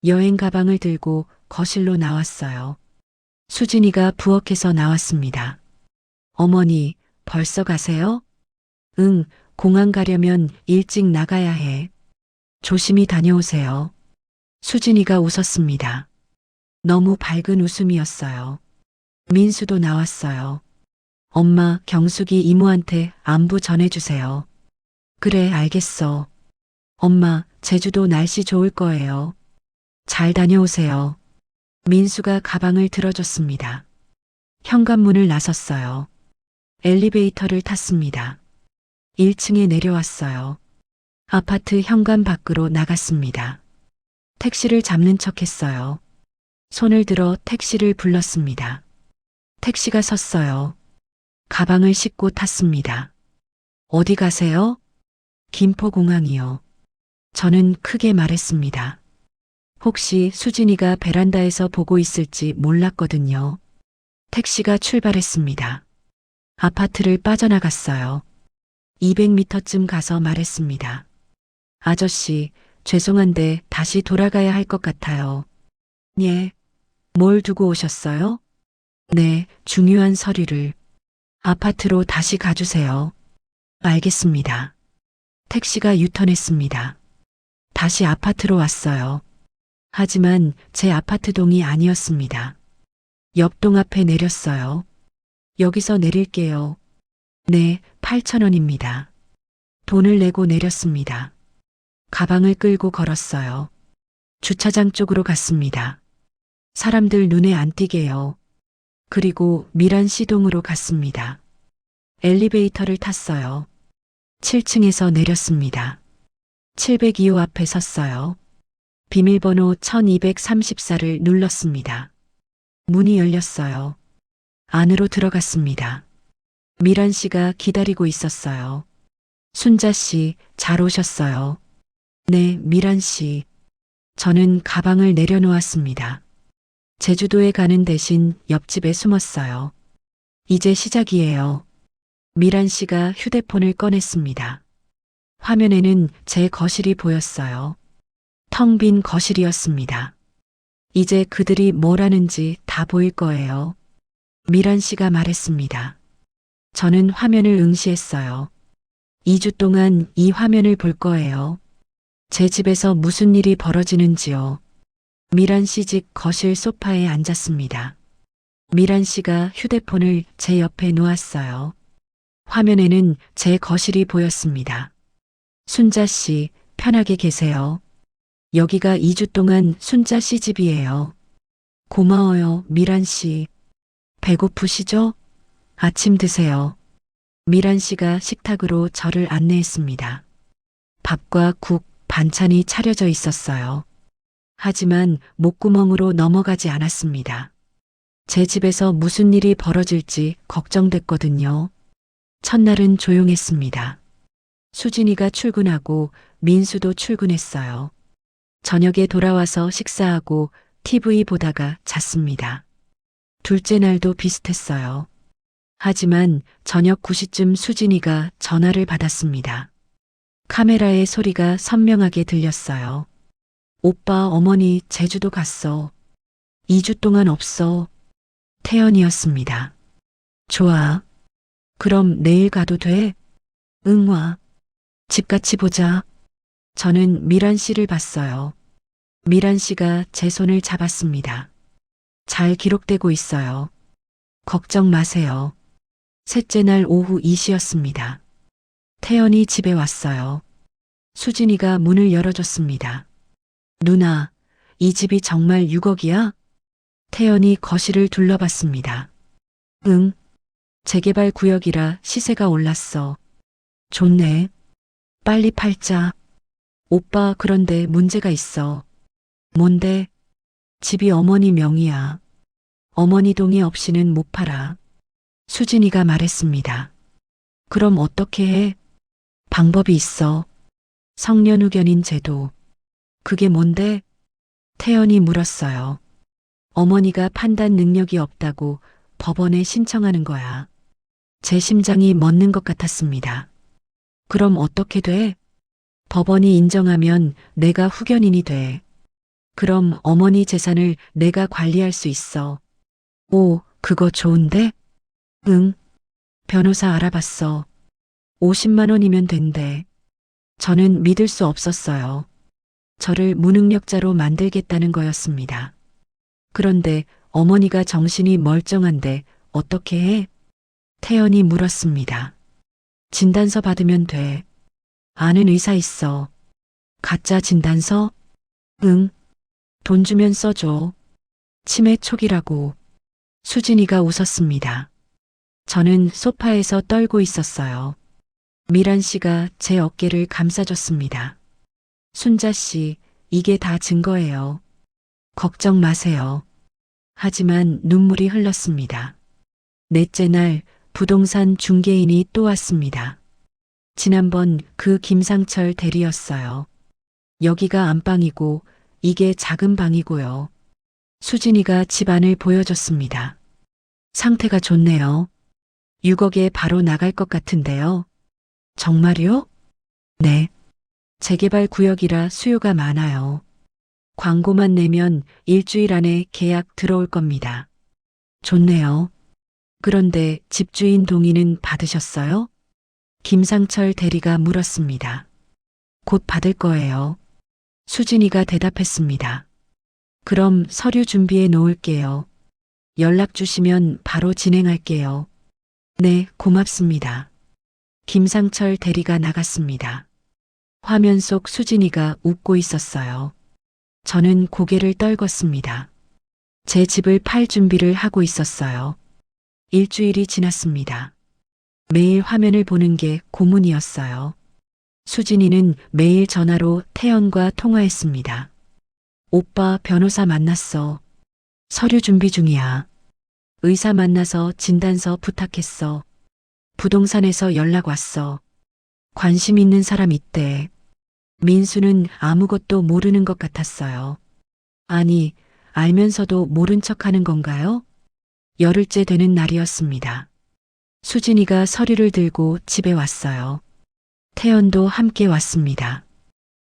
여행 가방을 들고 거실로 나왔어요. 수진이가 부엌에서 나왔습니다. 어머니, 벌써 가세요? 응, 공항 가려면 일찍 나가야 해. 조심히 다녀오세요. 수진이가 웃었습니다. 너무 밝은 웃음이었어요. 민수도 나왔어요. 엄마, 경숙이 이모한테 안부 전해주세요. 그래, 알겠어. 엄마, 제주도 날씨 좋을 거예요. 잘 다녀오세요. 민수가 가방을 들어줬습니다. 현관문을 나섰어요. 엘리베이터를 탔습니다. 1층에 내려왔어요. 아파트 현관 밖으로 나갔습니다. 택시를 잡는 척 했어요. 손을 들어 택시를 불렀습니다. 택시가 섰어요. 가방을 싣고 탔습니다. 어디 가세요? 김포공항이요. 저는 크게 말했습니다. 혹시 수진이가 베란다에서 보고 있을지 몰랐거든요. 택시가 출발했습니다. 아파트를 빠져나갔어요. 200m쯤 가서 말했습니다. 아저씨, 죄송한데 다시 돌아가야 할 것 같아요. 예. 뭘 두고 오셨어요? 네, 중요한 서류를. 아파트로 다시 가주세요. 알겠습니다. 택시가 유턴했습니다. 다시 아파트로 왔어요. 하지만 제 아파트 동이 아니었습니다. 옆동 앞에 내렸어요. 여기서 내릴게요. 네, 8,000원입니다. 돈을 내고 내렸습니다. 가방을 끌고 걸었어요. 주차장 쪽으로 갔습니다. 사람들 눈에 안 띄게요. 그리고 미란 시동으로 갔습니다. 엘리베이터를 탔어요. 7층에서 내렸습니다. 702호 앞에 섰어요. 비밀번호 1234를 눌렀습니다. 문이 열렸어요. 안으로 들어갔습니다. 미란 씨가 기다리고 있었어요. 순자 씨, 잘 오셨어요. 네, 미란 씨. 저는 가방을 내려놓았습니다. 제주도에 가는 대신 옆집에 숨었어요. 이제 시작이에요. 미란 씨가 휴대폰을 꺼냈습니다. 화면에는 제 거실이 보였어요. 텅 빈 거실이었습니다. 이제 그들이 뭘 하는지 다 보일 거예요. 미란 씨가 말했습니다. 저는 화면을 응시했어요. 2주 동안 이 화면을 볼 거예요. 제 집에서 무슨 일이 벌어지는지요. 미란 씨 집 거실 소파에 앉았습니다. 미란 씨가 휴대폰을 제 옆에 놓았어요. 화면에는 제 거실이 보였습니다. 순자 씨, 편하게 계세요. 여기가 2주 동안 순자 씨 집이에요. 고마워요, 미란 씨. 배고프시죠? 아침 드세요. 미란 씨가 식탁으로 저를 안내했습니다. 밥과 국, 반찬이 차려져 있었어요. 하지만 목구멍으로 넘어가지 않았습니다. 제 집에서 무슨 일이 벌어질지 걱정됐거든요. 첫날은 조용했습니다. 수진이가 출근하고 민수도 출근했어요. 저녁에 돌아와서 식사하고 TV 보다가 잤습니다. 둘째 날도 비슷했어요. 하지만 저녁 9시쯤 수진이가 전화를 받았습니다. 카메라의 소리가 선명하게 들렸어요. 오빠, 어머니 제주도 갔어. 2주 동안 없어. 태연이었습니다. 좋아. 그럼 내일 가도 돼? 응, 와. 집 같이 보자. 저는 미란 씨를 봤어요. 미란 씨가 제 손을 잡았습니다. 잘 기록되고 있어요. 걱정 마세요. 셋째 날 오후 2시였습니다. 태연이 집에 왔어요. 수진이가 문을 열어줬습니다. 누나, 이 집이 정말 6억이야? 태연이 거실을 둘러봤습니다. 응. 재개발 구역이라 시세가 올랐어. 좋네. 빨리 팔자. 오빠, 그런데 문제가 있어. 뭔데? 집이 어머니 명의야. 어머니 동의 없이는 못 팔아. 수진이가 말했습니다. 그럼 어떻게 해? 방법이 있어. 성년후견인 제도. 그게 뭔데? 태연이 물었어요. 어머니가 판단 능력이 없다고 법원에 신청하는 거야. 제 심장이 멎는 것 같았습니다. 그럼 어떻게 돼? 법원이 인정하면 내가 후견인이 돼. 그럼 어머니 재산을 내가 관리할 수 있어. 오, 그거 좋은데? 응. 변호사 알아봤어. 50만 원이면 된대. 저는 믿을 수 없었어요. 저를 무능력자로 만들겠다는 거였습니다. 그런데 어머니가 정신이 멀쩡한데 어떻게 해? 태연이 물었습니다. 진단서 받으면 돼. 아는 의사 있어. 가짜 진단서? 응. 돈 주면 써줘. 치매 초기라고. 수진이가 웃었습니다. 저는 소파에서 떨고 있었어요. 미란 씨가 제 어깨를 감싸줬습니다. 순자 씨, 이게 다 증거예요. 걱정 마세요. 하지만 눈물이 흘렀습니다. 넷째 날 부동산 중개인이 또 왔습니다. 지난번 그 김상철 대리였어요. 여기가 안방이고 이게 작은 방이고요. 수진이가 집 안을 보여줬습니다. 상태가 좋네요. 6억에 바로 나갈 것 같은데요. 정말요? 네. 재개발 구역이라 수요가 많아요. 광고만 내면 일주일 안에 계약 들어올 겁니다. 좋네요. 그런데 집주인 동의는 받으셨어요? 김상철 대리가 물었습니다. 곧 받을 거예요. 수진이가 대답했습니다. 그럼 서류 준비해 놓을게요. 연락 주시면 바로 진행할게요. 네, 고맙습니다. 김상철 대리가 나갔습니다. 화면 속 수진이가 웃고 있었어요. 저는 고개를 떨궜습니다. 제 집을 팔 준비를 하고 있었어요. 일주일이 지났습니다. 매일 화면을 보는 게 고문이었어요. 수진이는 매일 전화로 태연과 통화했습니다. 오빠, 변호사 만났어. 서류 준비 중이야. 의사 만나서 진단서 부탁했어. 부동산에서 연락 왔어. 관심 있는 사람 있대. 민수는 아무것도 모르는 것 같았어요. 아니, 알면서도 모른 척 하는 건가요? 열흘째 되는 날이었습니다. 수진이가 서류를 들고 집에 왔어요. 태연도 함께 왔습니다.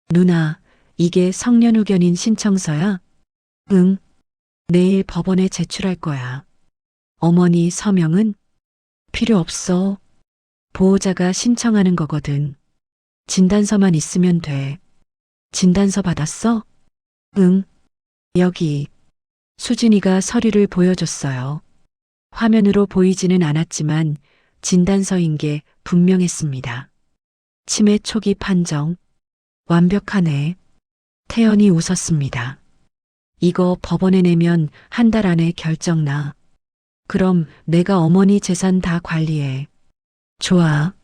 누나, 이게 성년후견인 신청서야? 응. 내일 법원에 제출할 거야. 어머니 서명은? 필요 없어. 보호자가 신청하는 거거든. 진단서만 있으면 돼. 진단서 받았어? 응. 여기. 수진이가 서류를 보여줬어요. 화면으로 보이지는 않았지만 진단서인 게 분명했습니다. 치매 초기 판정. 완벽하네. 태연이 웃었습니다. 이거 법원에 내면 한 달 안에 결정 나. 그럼 내가 어머니 재산 다 관리해. 좋아.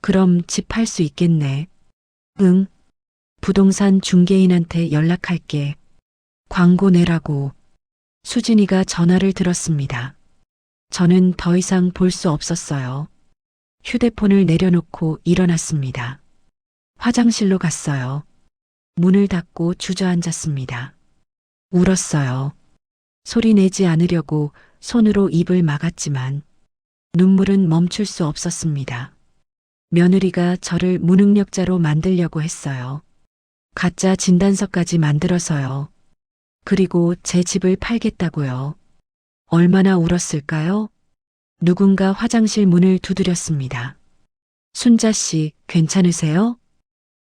그럼 집 팔 수 있겠네. 응. 부동산 중개인한테 연락할게. 광고 내라고. 수진이가 전화를 들었습니다. 저는 더 이상 볼 수 없었어요. 휴대폰을 내려놓고 일어났습니다. 화장실로 갔어요. 문을 닫고 주저앉았습니다. 울었어요. 소리 내지 않으려고 손으로 입을 막았지만 눈물은 멈출 수 없었습니다. 며느리가 저를 무능력자로 만들려고 했어요. 가짜 진단서까지 만들어서요. 그리고 제 집을 팔겠다고요. 얼마나 울었을까요? 누군가 화장실 문을 두드렸습니다. 순자 씨, 괜찮으세요?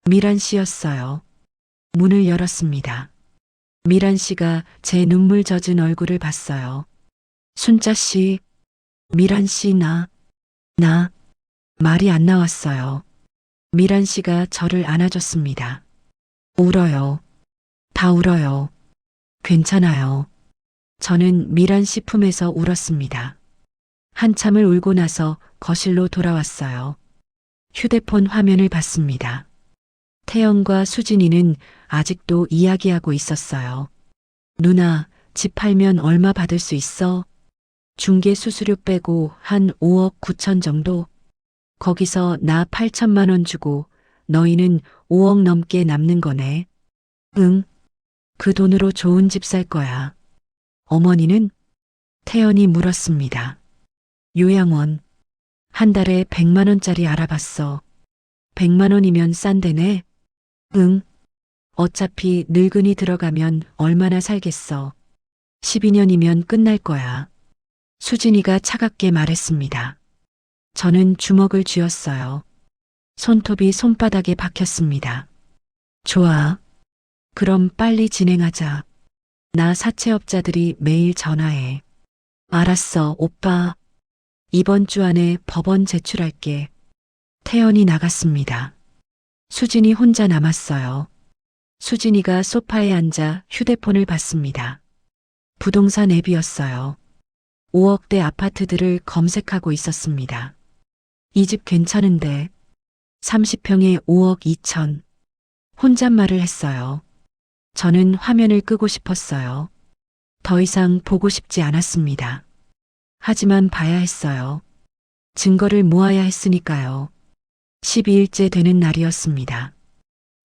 미란 씨였어요. 문을 열었습니다. 미란 씨가 제 눈물 젖은 얼굴을 봤어요. 순자 씨, 미란 씨, 나, 말이 안 나왔어요. 미란 씨가 저를 안아줬습니다. 울어요. 다 울어요. 괜찮아요. 저는 미란 씨 품에서 울었습니다. 한참을 울고 나서 거실로 돌아왔어요. 휴대폰 화면을 봤습니다. 태연과 수진이는 아직도 이야기하고 있었어요. 누나, 집 팔면 얼마 받을 수 있어? 중개 수수료 빼고 한 5억 9천 정도? 거기서 나 8천만 원 주고 너희는 5억 넘게 남는 거네. 응, 그 돈으로 좋은 집 살 거야. 어머니는? 태연이 물었습니다. 요양원. 한 달에 100만 원짜리 알아봤어. 100만 원이면 싼데네? 응. 어차피 늙은이 들어가면 얼마나 살겠어. 12년이면 끝날 거야. 수진이가 차갑게 말했습니다. 저는 주먹을 쥐었어요. 손톱이 손바닥에 박혔습니다. 좋아. 그럼 빨리 진행하자. 나 사채업자들이 매일 전화해. 알았어, 오빠. 이번 주 안에 법원 제출할게. 태연이 나갔습니다. 수진이 혼자 남았어요. 수진이가 소파에 앉아 휴대폰을 봤습니다. 부동산 앱이었어요. 5억대 아파트들을 검색하고 있었습니다. 이 집 괜찮은데 30평에 5억 2천. 혼잣말을 했어요. 저는 화면을 끄고 싶었어요. 더 이상 보고 싶지 않았습니다. 하지만 봐야 했어요. 증거를 모아야 했으니까요. 12일째 되는 날이었습니다.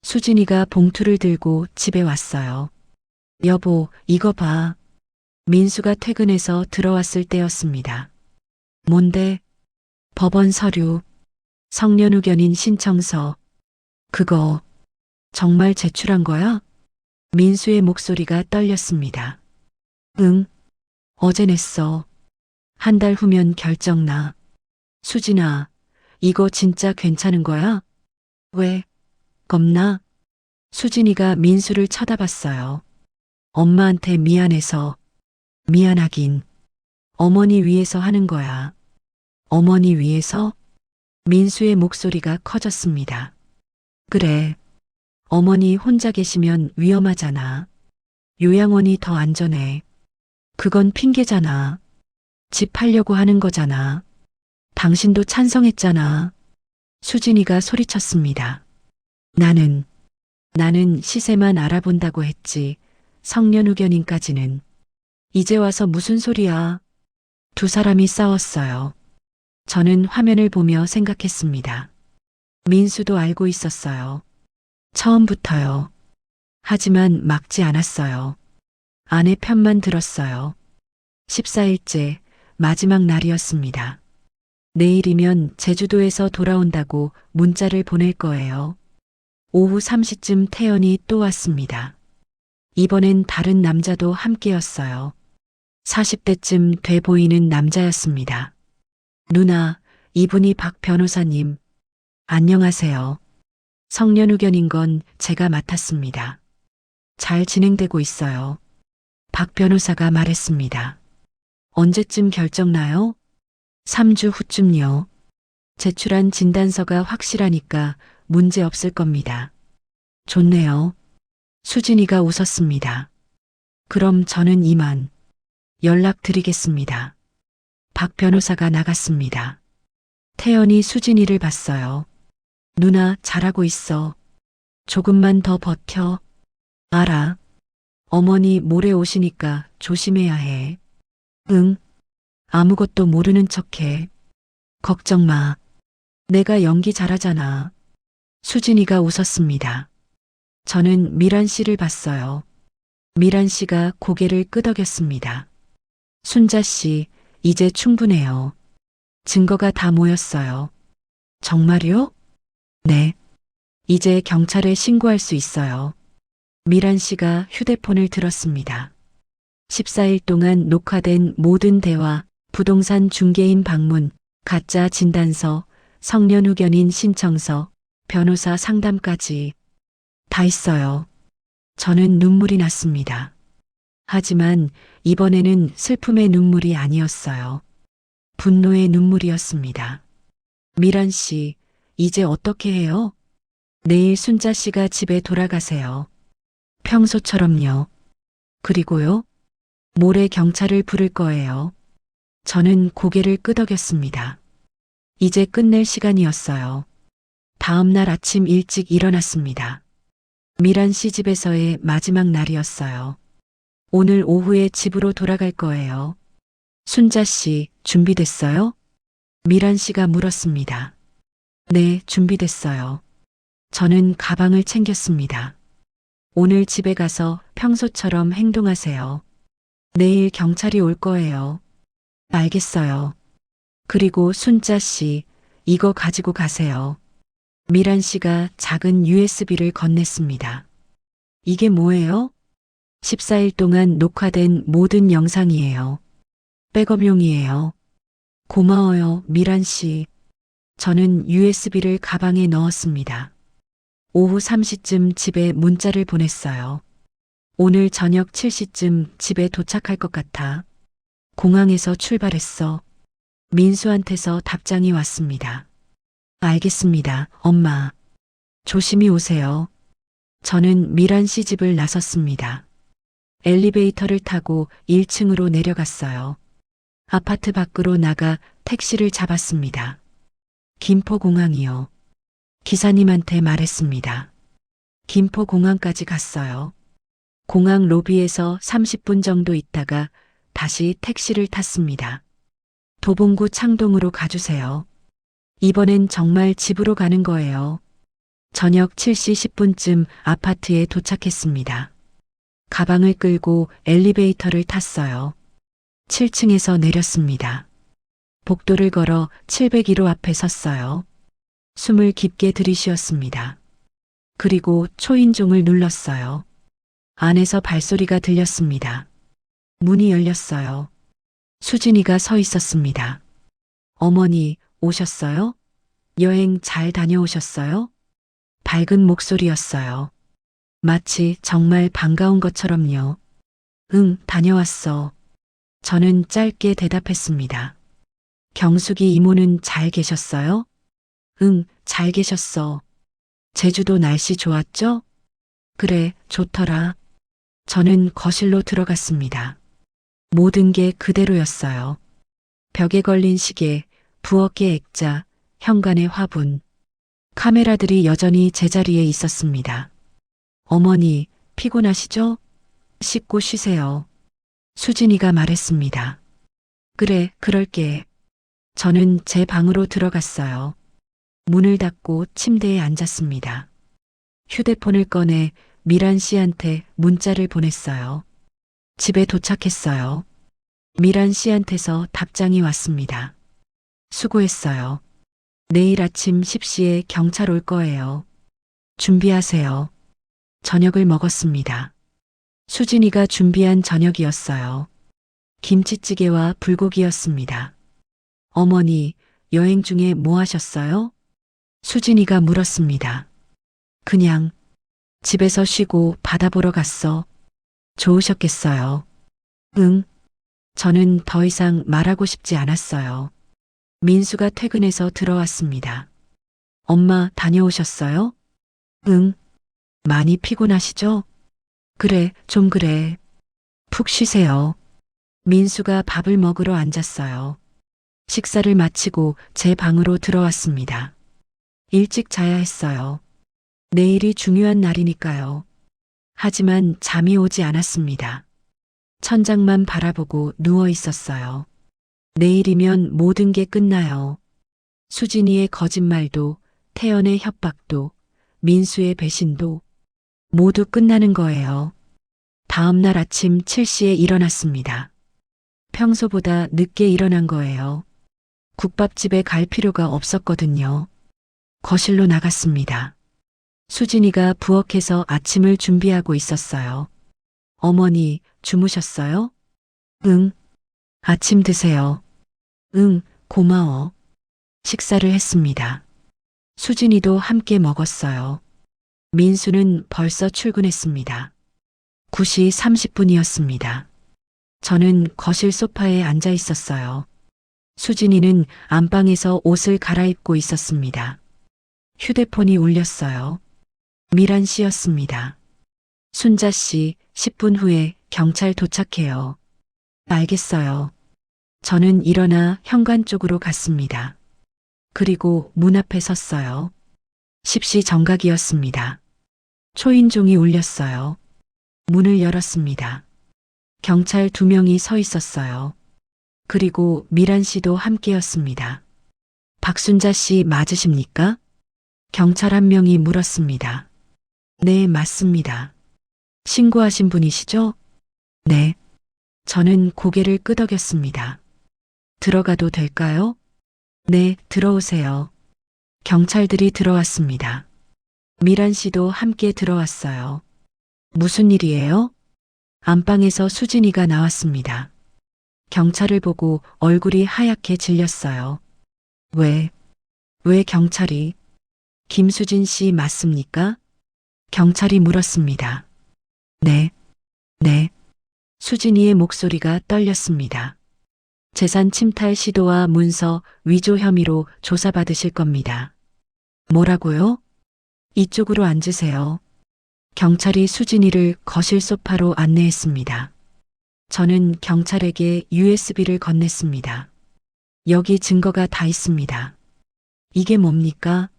수진이가 봉투를 들고 집에 왔어요. 여보, 이거 봐. 민수가 퇴근해서 들어왔을 때였습니다. 뭔데? 법원 서류, 성년후견인 신청서. 그거 정말 제출한 거야? 민수의 목소리가 떨렸습니다. 응, 어제 냈어. 한 달 후면 결정 나. 수진아, 이거 진짜 괜찮은 거야? 왜? 겁나? 수진이가 민수를 쳐다봤어요. 엄마한테 미안해서. 미안하긴. 어머니 위해서 하는 거야. 어머니 위해서? 민수의 목소리가 커졌습니다. 그래. 어머니 혼자 계시면 위험하잖아. 요양원이 더 안전해. 그건 핑계잖아. 집 팔려고 하는 거잖아. 당신도 찬성했잖아. 수진이가 소리쳤습니다. 나는 시세만 알아본다고 했지. 성년후견인까지는. 이제 와서 무슨 소리야. 두 사람이 싸웠어요. 저는 화면을 보며 생각했습니다. 민수도 알고 있었어요. 처음부터요. 하지만 막지 않았어요. 아내 편만 들었어요. 14일째 마지막 날이었습니다. 내일이면 제주도에서 돌아온다고 문자를 보낼 거예요. 오후 3시쯤 태연이 또 왔습니다. 이번엔 다른 남자도 함께였어요. 40대쯤 돼 보이는 남자였습니다. 누나, 이분이 박 변호사님. 안녕하세요. 성년후견인 건 제가 맡았습니다. 잘 진행되고 있어요. 박 변호사가 말했습니다. 언제쯤 결정 나요? 3주 후쯤요. 제출한 진단서가 확실하니까 문제 없을 겁니다. 좋네요. 수진이가 웃었습니다. 그럼 저는 이만 연락드리겠습니다. 박 변호사가 나갔습니다. 태연이 수진이를 봤어요. 누나 잘하고 있어. 조금만 더 버텨. 알아. 어머니 모레 오시니까 조심해야 해. 응. 아무것도 모르는 척해. 걱정 마. 내가 연기 잘하잖아. 수진이가 웃었습니다. 저는 미란 씨를 봤어요. 미란 씨가 고개를 끄덕였습니다. 순자 씨, 이제 충분해요. 증거가 다 모였어요. 정말요? 네. 이제 경찰에 신고할 수 있어요. 미란 씨가 휴대폰을 들었습니다. 14일 동안 녹화된 모든 대화, 부동산 중개인 방문, 가짜 진단서, 성년 후견인 신청서, 변호사 상담까지 다 있어요. 저는 눈물이 났습니다. 하지만 이번에는 슬픔의 눈물이 아니었어요. 분노의 눈물이었습니다. 미란 씨, 이제 어떻게 해요? 내일 순자 씨가 집에 돌아가세요. 평소처럼요. 그리고요? 모레 경찰을 부를 거예요. 저는 고개를 끄덕였습니다. 이제 끝낼 시간이었어요. 다음 날 아침 일찍 일어났습니다. 미란 씨 집에서의 마지막 날이었어요. 오늘 오후에 집으로 돌아갈 거예요. 순자 씨, 준비됐어요? 미란 씨가 물었습니다. 네, 준비됐어요. 저는 가방을 챙겼습니다. 오늘 집에 가서 평소처럼 행동하세요. 내일 경찰이 올 거예요. 알겠어요. 그리고 순자 씨, 이거 가지고 가세요. 미란 씨가 작은 USB를 건넸습니다. 이게 뭐예요? 14일 동안 녹화된 모든 영상이에요. 백업용이에요. 고마워요, 미란 씨. 저는 USB를 가방에 넣었습니다. 오후 3시쯤 집에 문자를 보냈어요. 오늘 저녁 7시쯤 집에 도착할 것 같아. 공항에서 출발했어. 민수한테서 답장이 왔습니다. 알겠습니다, 엄마. 조심히 오세요. 저는 미란 씨 집을 나섰습니다. 엘리베이터를 타고 1층으로 내려갔어요. 아파트 밖으로 나가 택시를 잡았습니다. 김포공항이요. 기사님한테 말했습니다. 김포공항까지 갔어요. 공항 로비에서 30분 정도 있다가 다시 택시를 탔습니다. 도봉구 창동으로 가주세요. 이번엔 정말 집으로 가는 거예요. 저녁 7시 10분쯤 아파트에 도착했습니다. 가방을 끌고 엘리베이터를 탔어요. 7층에서 내렸습니다. 복도를 걸어 701호 앞에 섰어요. 숨을 깊게 들이쉬었습니다. 그리고 초인종을 눌렀어요. 안에서 발소리가 들렸습니다. 문이 열렸어요. 수진이가 서 있었습니다. 어머니, 오셨어요? 여행 잘 다녀오셨어요? 밝은 목소리였어요. 마치 정말 반가운 것처럼요. 응, 다녀왔어. 저는 짧게 대답했습니다. 경숙이 이모는 잘 계셨어요? 응, 잘 계셨어. 제주도 날씨 좋았죠? 그래, 좋더라. 저는 거실로 들어갔습니다. 모든 게 그대로였어요. 벽에 걸린 시계, 부엌의 액자, 현관의 화분. 카메라들이 여전히 제자리에 있었습니다. 어머니, 피곤하시죠? 씻고 쉬세요. 수진이가 말했습니다. 그래, 그럴게. 저는 제 방으로 들어갔어요. 문을 닫고 침대에 앉았습니다. 휴대폰을 꺼내 미란 씨한테 문자를 보냈어요. 집에 도착했어요. 미란 씨한테서 답장이 왔습니다. 수고했어요. 내일 아침 10시에 경찰 올 거예요. 준비하세요. 저녁을 먹었습니다. 수진이가 준비한 저녁이었어요. 김치찌개와 불고기였습니다. 어머니, 여행 중에 뭐 하셨어요? 수진이가 물었습니다. 그냥 집에서 쉬고 바다 보러 갔어. 좋으셨겠어요. 응. 저는 더 이상 말하고 싶지 않았어요. 민수가 퇴근해서 들어왔습니다. 엄마 다녀오셨어요? 응. 많이 피곤하시죠? 그래, 좀 그래. 푹 쉬세요. 민수가 밥을 먹으러 앉았어요. 식사를 마치고 제 방으로 들어왔습니다. 일찍 자야 했어요. 내일이 중요한 날이니까요. 하지만 잠이 오지 않았습니다. 천장만 바라보고 누워 있었어요. 내일이면 모든 게 끝나요. 수진이의 거짓말도, 태연의 협박도, 민수의 배신도 모두 끝나는 거예요. 다음 날 아침 7시에 일어났습니다. 평소보다 늦게 일어난 거예요. 국밥집에 갈 필요가 없었거든요. 거실로 나갔습니다. 수진이가 부엌에서 아침을 준비하고 있었어요. 어머니, 주무셨어요? 응. 아침 드세요. 응, 고마워. 식사를 했습니다. 수진이도 함께 먹었어요. 민수는 벌써 출근했습니다. 9시 30분이었습니다. 저는 거실 소파에 앉아 있었어요. 수진이는 안방에서 옷을 갈아입고 있었습니다. 휴대폰이 울렸어요. 미란 씨였습니다. 순자 씨, 10분 후에 경찰 도착해요. 알겠어요. 저는 일어나 현관 쪽으로 갔습니다. 그리고 문 앞에 섰어요. 10시 정각이었습니다. 초인종이 울렸어요. 문을 열었습니다. 경찰 2명이 서 있었어요. 그리고 미란 씨도 함께였습니다. 박순자 씨 맞으십니까? 경찰 1명이 물었습니다. 네, 맞습니다. 신고하신 분이시죠? 네. 저는 고개를 끄덕였습니다. 들어가도 될까요? 네, 들어오세요. 경찰들이 들어왔습니다. 미란 씨도 함께 들어왔어요. 무슨 일이에요? 안방에서 수진이가 나왔습니다. 경찰을 보고 얼굴이 하얗게 질렸어요. 왜 경찰이? 김수진 씨 맞습니까? 경찰이 물었습니다. 네. 수진이의 목소리가 떨렸습니다. 재산 침탈 시도와 문서 위조 혐의로 조사받으실 겁니다. 뭐라고요? 이쪽으로 앉으세요. 경찰이 수진이를 거실 소파로 안내했습니다. 저는 경찰에게 USB를 건넸습니다. 여기 증거가 다 있습니다. 이게 뭡니까?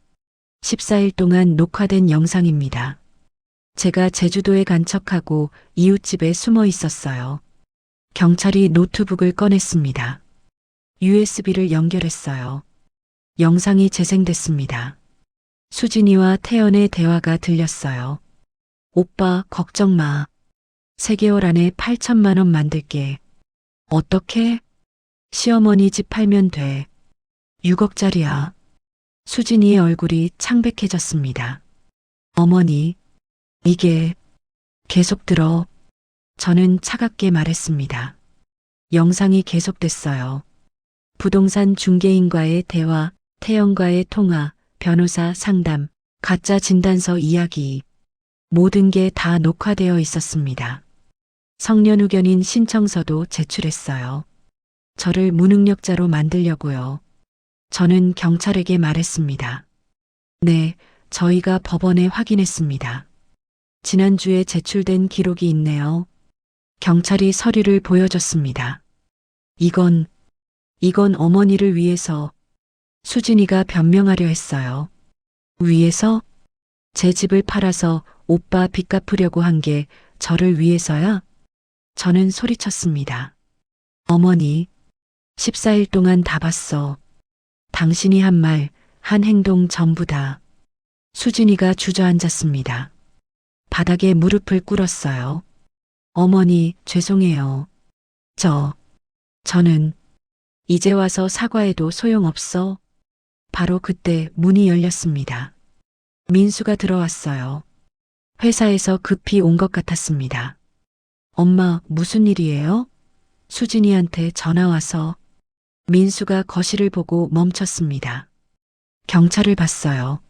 14일 동안 녹화된 영상입니다. 제가 제주도에 간척하고 이웃집에 숨어 있었어요. 경찰이 노트북을 꺼냈습니다. USB를 연결했어요. 영상이 재생됐습니다. 수진이와 태연의 대화가 들렸어요. 오빠, 걱정 마. 3개월 안에 8천만 원 만들게. 어떻게? 시어머니 집 팔면 돼. 6억짜리야. 수진이의 얼굴이 창백해졌습니다. 어머니, 이게 계속 들어. 저는 차갑게 말했습니다. 영상이 계속됐어요. 부동산 중개인과의 대화, 태연과의 통화, 변호사 상담, 가짜 진단서 이야기. 모든 게 다 녹화되어 있었습니다. 성년후견인 신청서도 제출했어요. 저를 무능력자로 만들려고요. 저는 경찰에게 말했습니다. 네, 저희가 법원에 확인했습니다. 지난주에 제출된 기록이 있네요. 경찰이 서류를 보여줬습니다. 이건 어머니를 위해서. 수진이가 변명하려 했어요. 위해서? 제 집을 팔아서 오빠 빚 갚으려고 한 게 저를 위해서야? 저는 소리쳤습니다. 어머니, 14일 동안 다 봤어. 당신이 한 말, 한 행동 전부 다. 수진이가 주저앉았습니다. 바닥에 무릎을 꿇었어요. 어머니, 죄송해요. 저는 이제 와서 사과해도 소용없어. 바로 그때 문이 열렸습니다. 민수가 들어왔어요. 회사에서 급히 온 것 같았습니다. 엄마, 무슨 일이에요? 수진이한테 전화 와서. 민수가 거실을 보고 멈췄습니다. 경찰을 봤어요.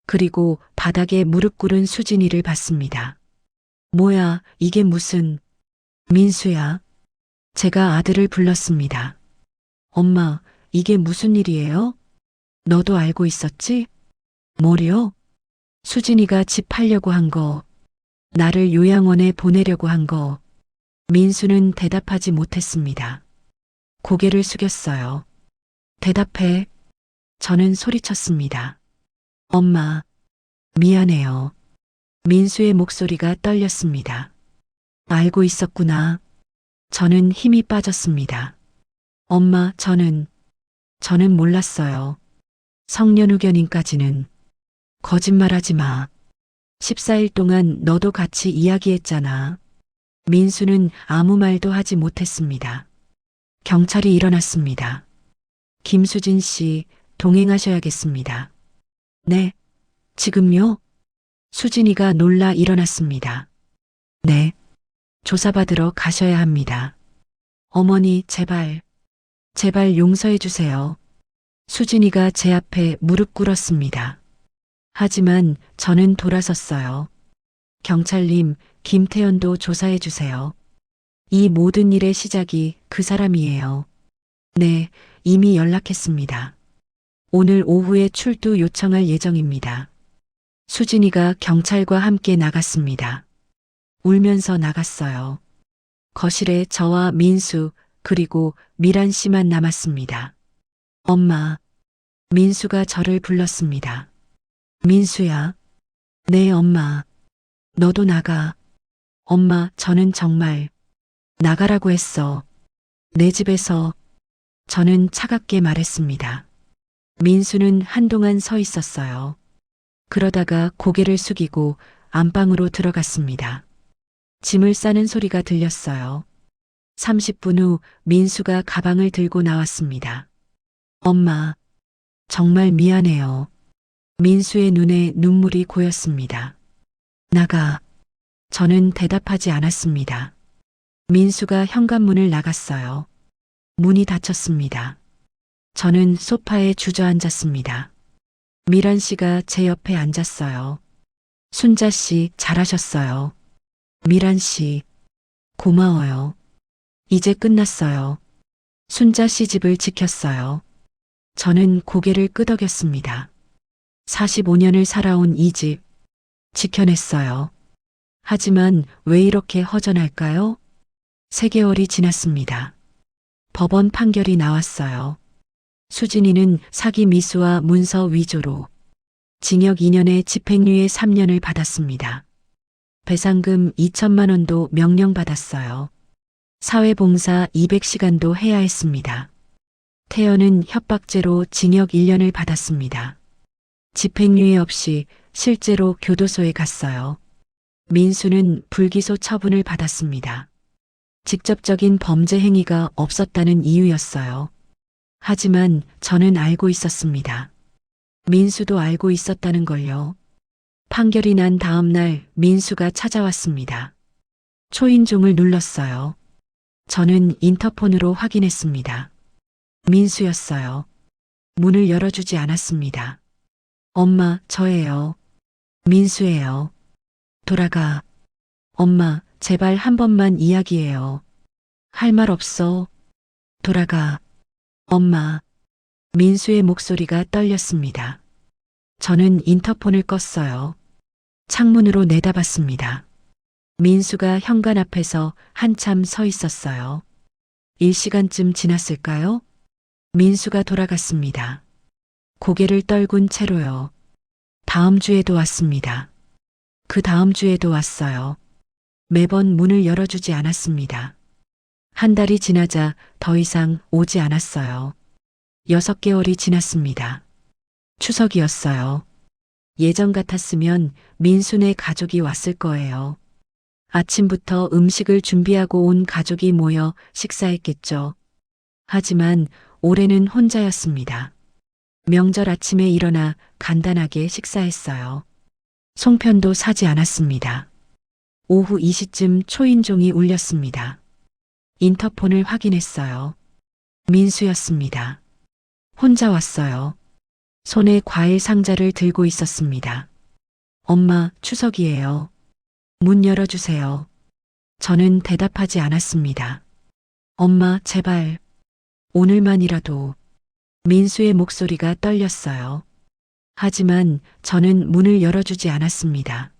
그리고 바닥에 무릎 꿇은 수진이를 봤습니다. 뭐야, 이게 무슨... 민수야. 제가 아들을 불렀습니다. 엄마, 이게 무슨 일이에요? 너도 알고 있었지? 뭐요? 수진이가 집 팔려고 한 거, 나를 요양원에 보내려고 한 거. 민수는 대답하지 못했습니다. 고개를 숙였어요. 대답해. 저는 소리쳤습니다. 엄마, 미안해요. 민수의 목소리가 떨렸습니다. 알고 있었구나. 저는 힘이 빠졌습니다. 엄마, 저는 몰랐어요. 성년후견인까지는. 거짓말하지 마. 14일 동안 너도 같이 이야기했잖아. 민수는 아무 말도 하지 못했습니다. 경찰이 일어났습니다. 김수진 씨, 동행하셔야겠습니다. 네, 지금요? 수진이가 놀라 일어났습니다. 네, 조사받으러 가셔야 합니다. 어머니, 제발, 제발 용서해 주세요. 수진이가 제 앞에 무릎 꿇었습니다. 하지만 저는 돌아섰어요. 경찰님, 김태현도 조사해 주세요. 이 모든 일의 시작이 그 사람이에요. 네, 이미 연락했습니다. 오늘 오후에 출두 요청할 예정입니다. 수진이가 경찰과 함께 나갔습니다. 울면서 나갔어요. 거실에 저와 민수 그리고 미란 씨만 남았습니다. 엄마, 민수가 저를 불렀습니다. 민수야. 네, 엄마. 너도 나가. 엄마, 저는 정말 나가라고 했어. 내 집에서. 저는 차갑게 말했습니다. 민수는 한동안 서 있었어요. 그러다가 고개를 숙이고 안방으로 들어갔습니다. 짐을 싸는 소리가 들렸어요. 30분 후 민수가 가방을 들고 나왔습니다. 엄마, 정말 미안해요. 민수의 눈에 눈물이 고였습니다. 나가. 저는 대답하지 않았습니다. 민수가 현관문을 나갔어요. 문이 닫혔습니다. 저는 소파에 주저앉았습니다. 미란 씨가 제 옆에 앉았어요. 순자 씨, 잘하셨어요. 미란 씨, 고마워요. 이제 끝났어요. 순자 씨 집을 지켰어요. 저는 고개를 끄덕였습니다. 45년을 살아온 이 집, 지켜냈어요. 하지만 왜 이렇게 허전할까요? 3개월이 지났습니다. 법원 판결이 나왔어요. 수진이는 사기 미수와 문서 위조로 징역 2년에 집행유예 3년을 받았습니다. 배상금 2천만 원도 명령받았어요. 사회봉사 200시간도 해야 했습니다. 태연은 협박죄로 징역 1년을 받았습니다. 집행유예 없이 실제로 교도소에 갔어요. 민수는 불기소 처분을 받았습니다. 직접적인 범죄 행위가 없었다는 이유였어요. 하지만 저는 알고 있었습니다. 민수도 알고 있었다는 걸요. 판결이 난 다음 날 민수가 찾아왔습니다. 초인종을 눌렀어요. 저는 인터폰으로 확인했습니다. 민수였어요. 문을 열어주지 않았습니다. 엄마, 저예요. 민수예요. 돌아가. 엄마, 제발 한 번만 이야기해요. 할 말 없어. 돌아가. 엄마. 민수의 목소리가 떨렸습니다. 저는 인터폰을 껐어요. 창문으로 내다봤습니다. 민수가 현관 앞에서 한참 서 있었어요. 1시간쯤 지났을까요? 민수가 돌아갔습니다. 고개를 떨군 채로요. 다음 주에도 왔습니다. 그 다음 주에도 왔어요. 매번 문을 열어주지 않았습니다. 한 달이 지나자 더 이상 오지 않았어요. 6개월이 지났습니다. 추석이었어요. 예전 같았으면 민수네 가족이 왔을 거예요. 아침부터 음식을 준비하고 온 가족이 모여 식사했겠죠. 하지만 올해는 혼자였습니다. 명절 아침에 일어나 간단하게 식사했어요. 송편도 사지 않았습니다. 오후 2시쯤 초인종이 울렸습니다. 인터폰을 확인했어요. 민수였습니다. 혼자 왔어요. 손에 과일 상자를 들고 있었습니다. 엄마, 추석이에요. 문 열어주세요. 저는 대답하지 않았습니다. 엄마, 제발. 오늘만이라도. 민수의 목소리가 떨렸어요. 하지만 저는 문을 열어주지 않았습니다.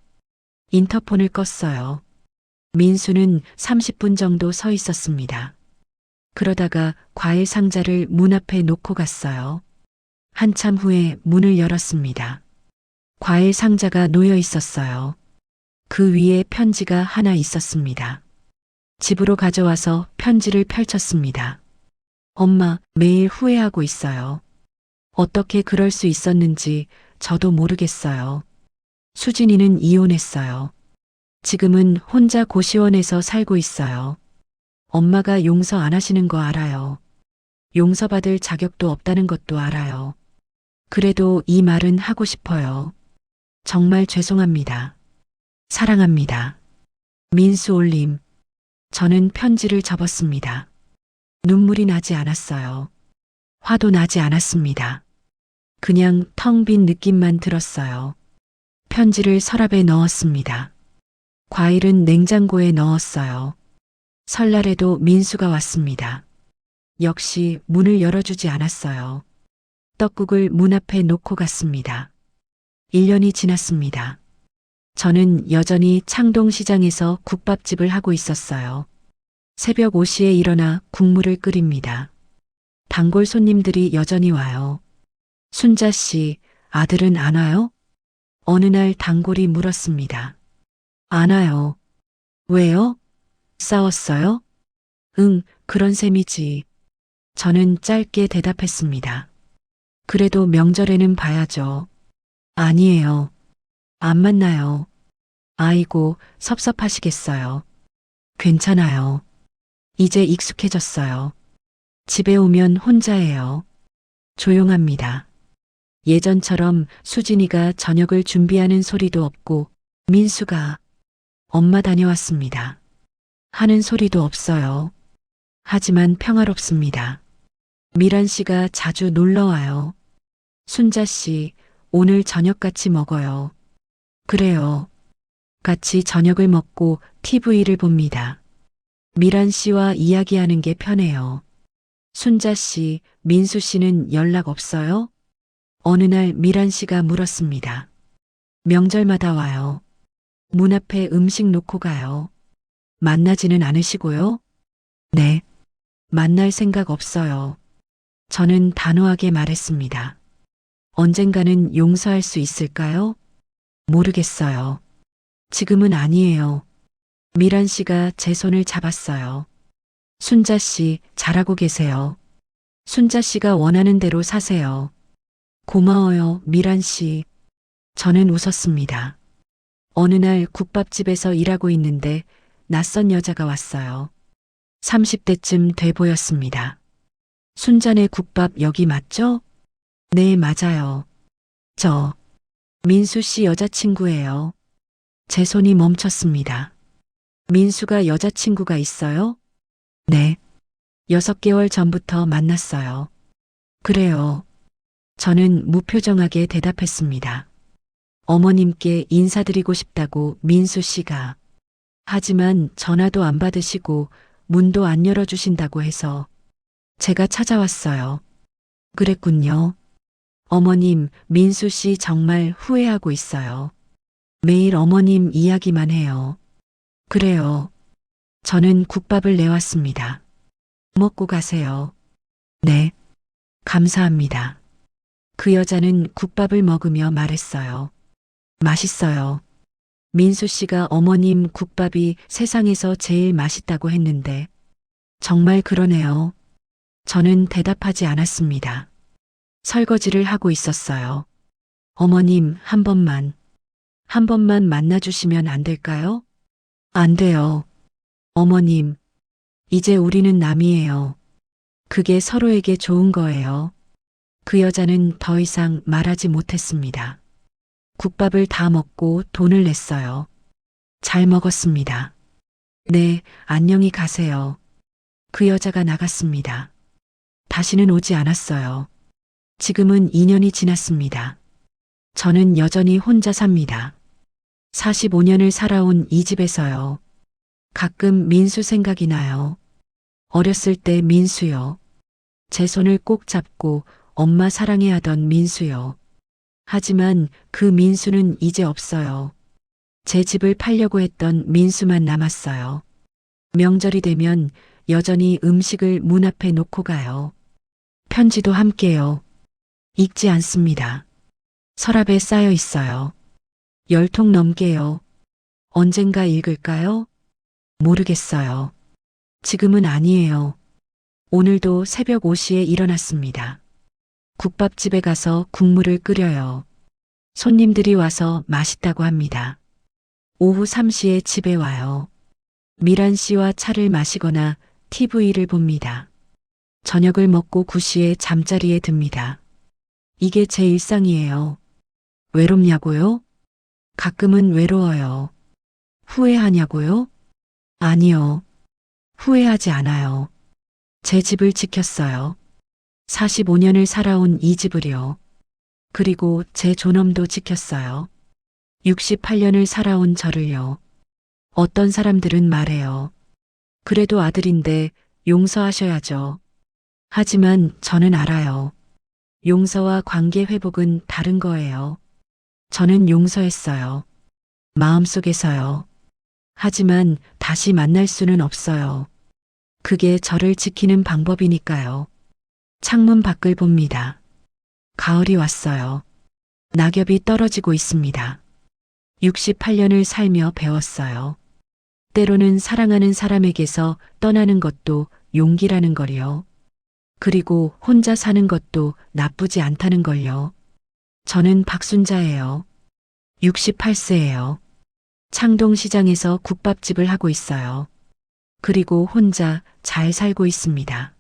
인터폰을 껐어요. 민수는 30분 정도 서 있었습니다. 그러다가 과일 상자를 문 앞에 놓고 갔어요. 한참 후에 문을 열었습니다. 과일 상자가 놓여 있었어요. 그 위에 편지가 하나 있었습니다. 집으로 가져와서 편지를 펼쳤습니다. 엄마, 매일 후회하고 있어요. 어떻게 그럴 수 있었는지 저도 모르겠어요. 수진이는 이혼했어요. 지금은 혼자 고시원에서 살고 있어요. 엄마가 용서 안 하시는 거 알아요. 용서받을 자격도 없다는 것도 알아요. 그래도 이 말은 하고 싶어요. 정말 죄송합니다. 사랑합니다. 민수 올림. 저는 편지를 접었습니다. 눈물이 나지 않았어요. 화도 나지 않았습니다. 그냥 텅 빈 느낌만 들었어요. 편지를 서랍에 넣었습니다. 과일은 냉장고에 넣었어요. 설날에도 민수가 왔습니다. 역시 문을 열어주지 않았어요. 떡국을 문 앞에 놓고 갔습니다. 1년이 지났습니다. 저는 여전히 창동시장에서 국밥집을 하고 있었어요. 새벽 5시에 일어나 국물을 끓입니다. 단골 손님들이 여전히 와요. 순자 씨, 아들은 안 와요? 어느 날 단골이 물었습니다. 안 와요. 왜요? 싸웠어요? 응, 그런 셈이지. 저는 짧게 대답했습니다. 그래도 명절에는 봐야죠. 아니에요. 안 만나요. 아이고, 섭섭하시겠어요. 괜찮아요. 이제 익숙해졌어요. 집에 오면 혼자예요. 조용합니다. 예전처럼 수진이가 저녁을 준비하는 소리도 없고 민수가 엄마 다녀왔습니다. 하는 소리도 없어요. 하지만 평화롭습니다. 미란 씨가 자주 놀러 와요. 순자 씨, 오늘 저녁 같이 먹어요. 그래요. 같이 저녁을 먹고 TV를 봅니다. 미란 씨와 이야기하는 게 편해요. 순자 씨, 민수 씨는 연락 없어요? 어느 날 미란 씨가 물었습니다. 명절마다 와요. 문 앞에 음식 놓고 가요. 만나지는 않으시고요? 네. 만날 생각 없어요. 저는 단호하게 말했습니다. 언젠가는 용서할 수 있을까요? 모르겠어요. 지금은 아니에요. 미란 씨가 제 손을 잡았어요. 순자 씨, 잘하고 계세요. 순자 씨가 원하는 대로 사세요. 고마워요, 미란 씨. 저는 웃었습니다. 어느 날 국밥집에서 일하고 있는데 낯선 여자가 왔어요. 30대쯤 돼 보였습니다. 순자네 국밥 여기 맞죠? 네, 맞아요. 저, 민수 씨 여자친구예요. 제 손이 멈췄습니다. 민수가 여자친구가 있어요? 네. 6개월 전부터 만났어요. 그래요. 저는 무표정하게 대답했습니다. 어머님께 인사드리고 싶다고 민수 씨가. 하지만 전화도 안 받으시고 문도 안 열어주신다고 해서 제가 찾아왔어요. 그랬군요. 어머님, 민수 씨 정말 후회하고 있어요. 매일 어머님 이야기만 해요. 그래요. 저는 국밥을 내왔습니다. 먹고 가세요. 네. 감사합니다. 그 여자는 국밥을 먹으며 말했어요. 맛있어요. 민수 씨가 어머님 국밥이 세상에서 제일 맛있다고 했는데 정말 그러네요. 저는 대답하지 않았습니다. 설거지를 하고 있었어요. 어머님, 한 번만 만나주시면 안 될까요? 안 돼요. 어머님, 이제 우리는 남이에요. 그게 서로에게 좋은 거예요. 그 여자는 더 이상 말하지 못했습니다. 국밥을 다 먹고 돈을 냈어요. 잘 먹었습니다. 네, 안녕히 가세요. 그 여자가 나갔습니다. 다시는 오지 않았어요. 지금은 2년이 지났습니다. 저는 여전히 혼자 삽니다. 45년을 살아온 이 집에서요. 가끔 민수 생각이 나요. 어렸을 때 민수요. 제 손을 꼭 잡고 엄마 사랑해 하던 민수요. 하지만 그 민수는 이제 없어요. 제 집을 팔려고 했던 민수만 남았어요. 명절이 되면 여전히 음식을 문 앞에 놓고 가요. 편지도 함께요. 읽지 않습니다. 서랍에 쌓여 있어요. 10통 넘게요. 언젠가 읽을까요? 모르겠어요. 지금은 아니에요. 오늘도 새벽 5시에 일어났습니다. 국밥집에 가서 국물을 끓여요. 손님들이 와서 맛있다고 합니다. 오후 3시에 집에 와요. 미란 씨와 차를 마시거나 TV를 봅니다. 저녁을 먹고 9시에 잠자리에 듭니다. 이게 제 일상이에요. 외롭냐고요? 가끔은 외로워요. 후회하냐고요? 아니요. 후회하지 않아요. 제 집을 지켰어요. 45년을 살아온 이 집을요. 그리고 제 존엄도 지켰어요. 68년을 살아온 저를요. 어떤 사람들은 말해요. 그래도 아들인데 용서하셔야죠. 하지만 저는 알아요. 용서와 관계 회복은 다른 거예요. 저는 용서했어요. 마음속에서요. 하지만 다시 만날 수는 없어요. 그게 저를 지키는 방법이니까요. 창문 밖을 봅니다. 가을이 왔어요. 낙엽이 떨어지고 있습니다. 68년을 살며 배웠어요. 때로는 사랑하는 사람에게서 떠나는 것도 용기라는 걸요. 그리고 혼자 사는 것도 나쁘지 않다는 걸요. 저는 박순자예요. 68세예요. 창동시장에서 국밥집을 하고 있어요. 그리고 혼자 잘 살고 있습니다.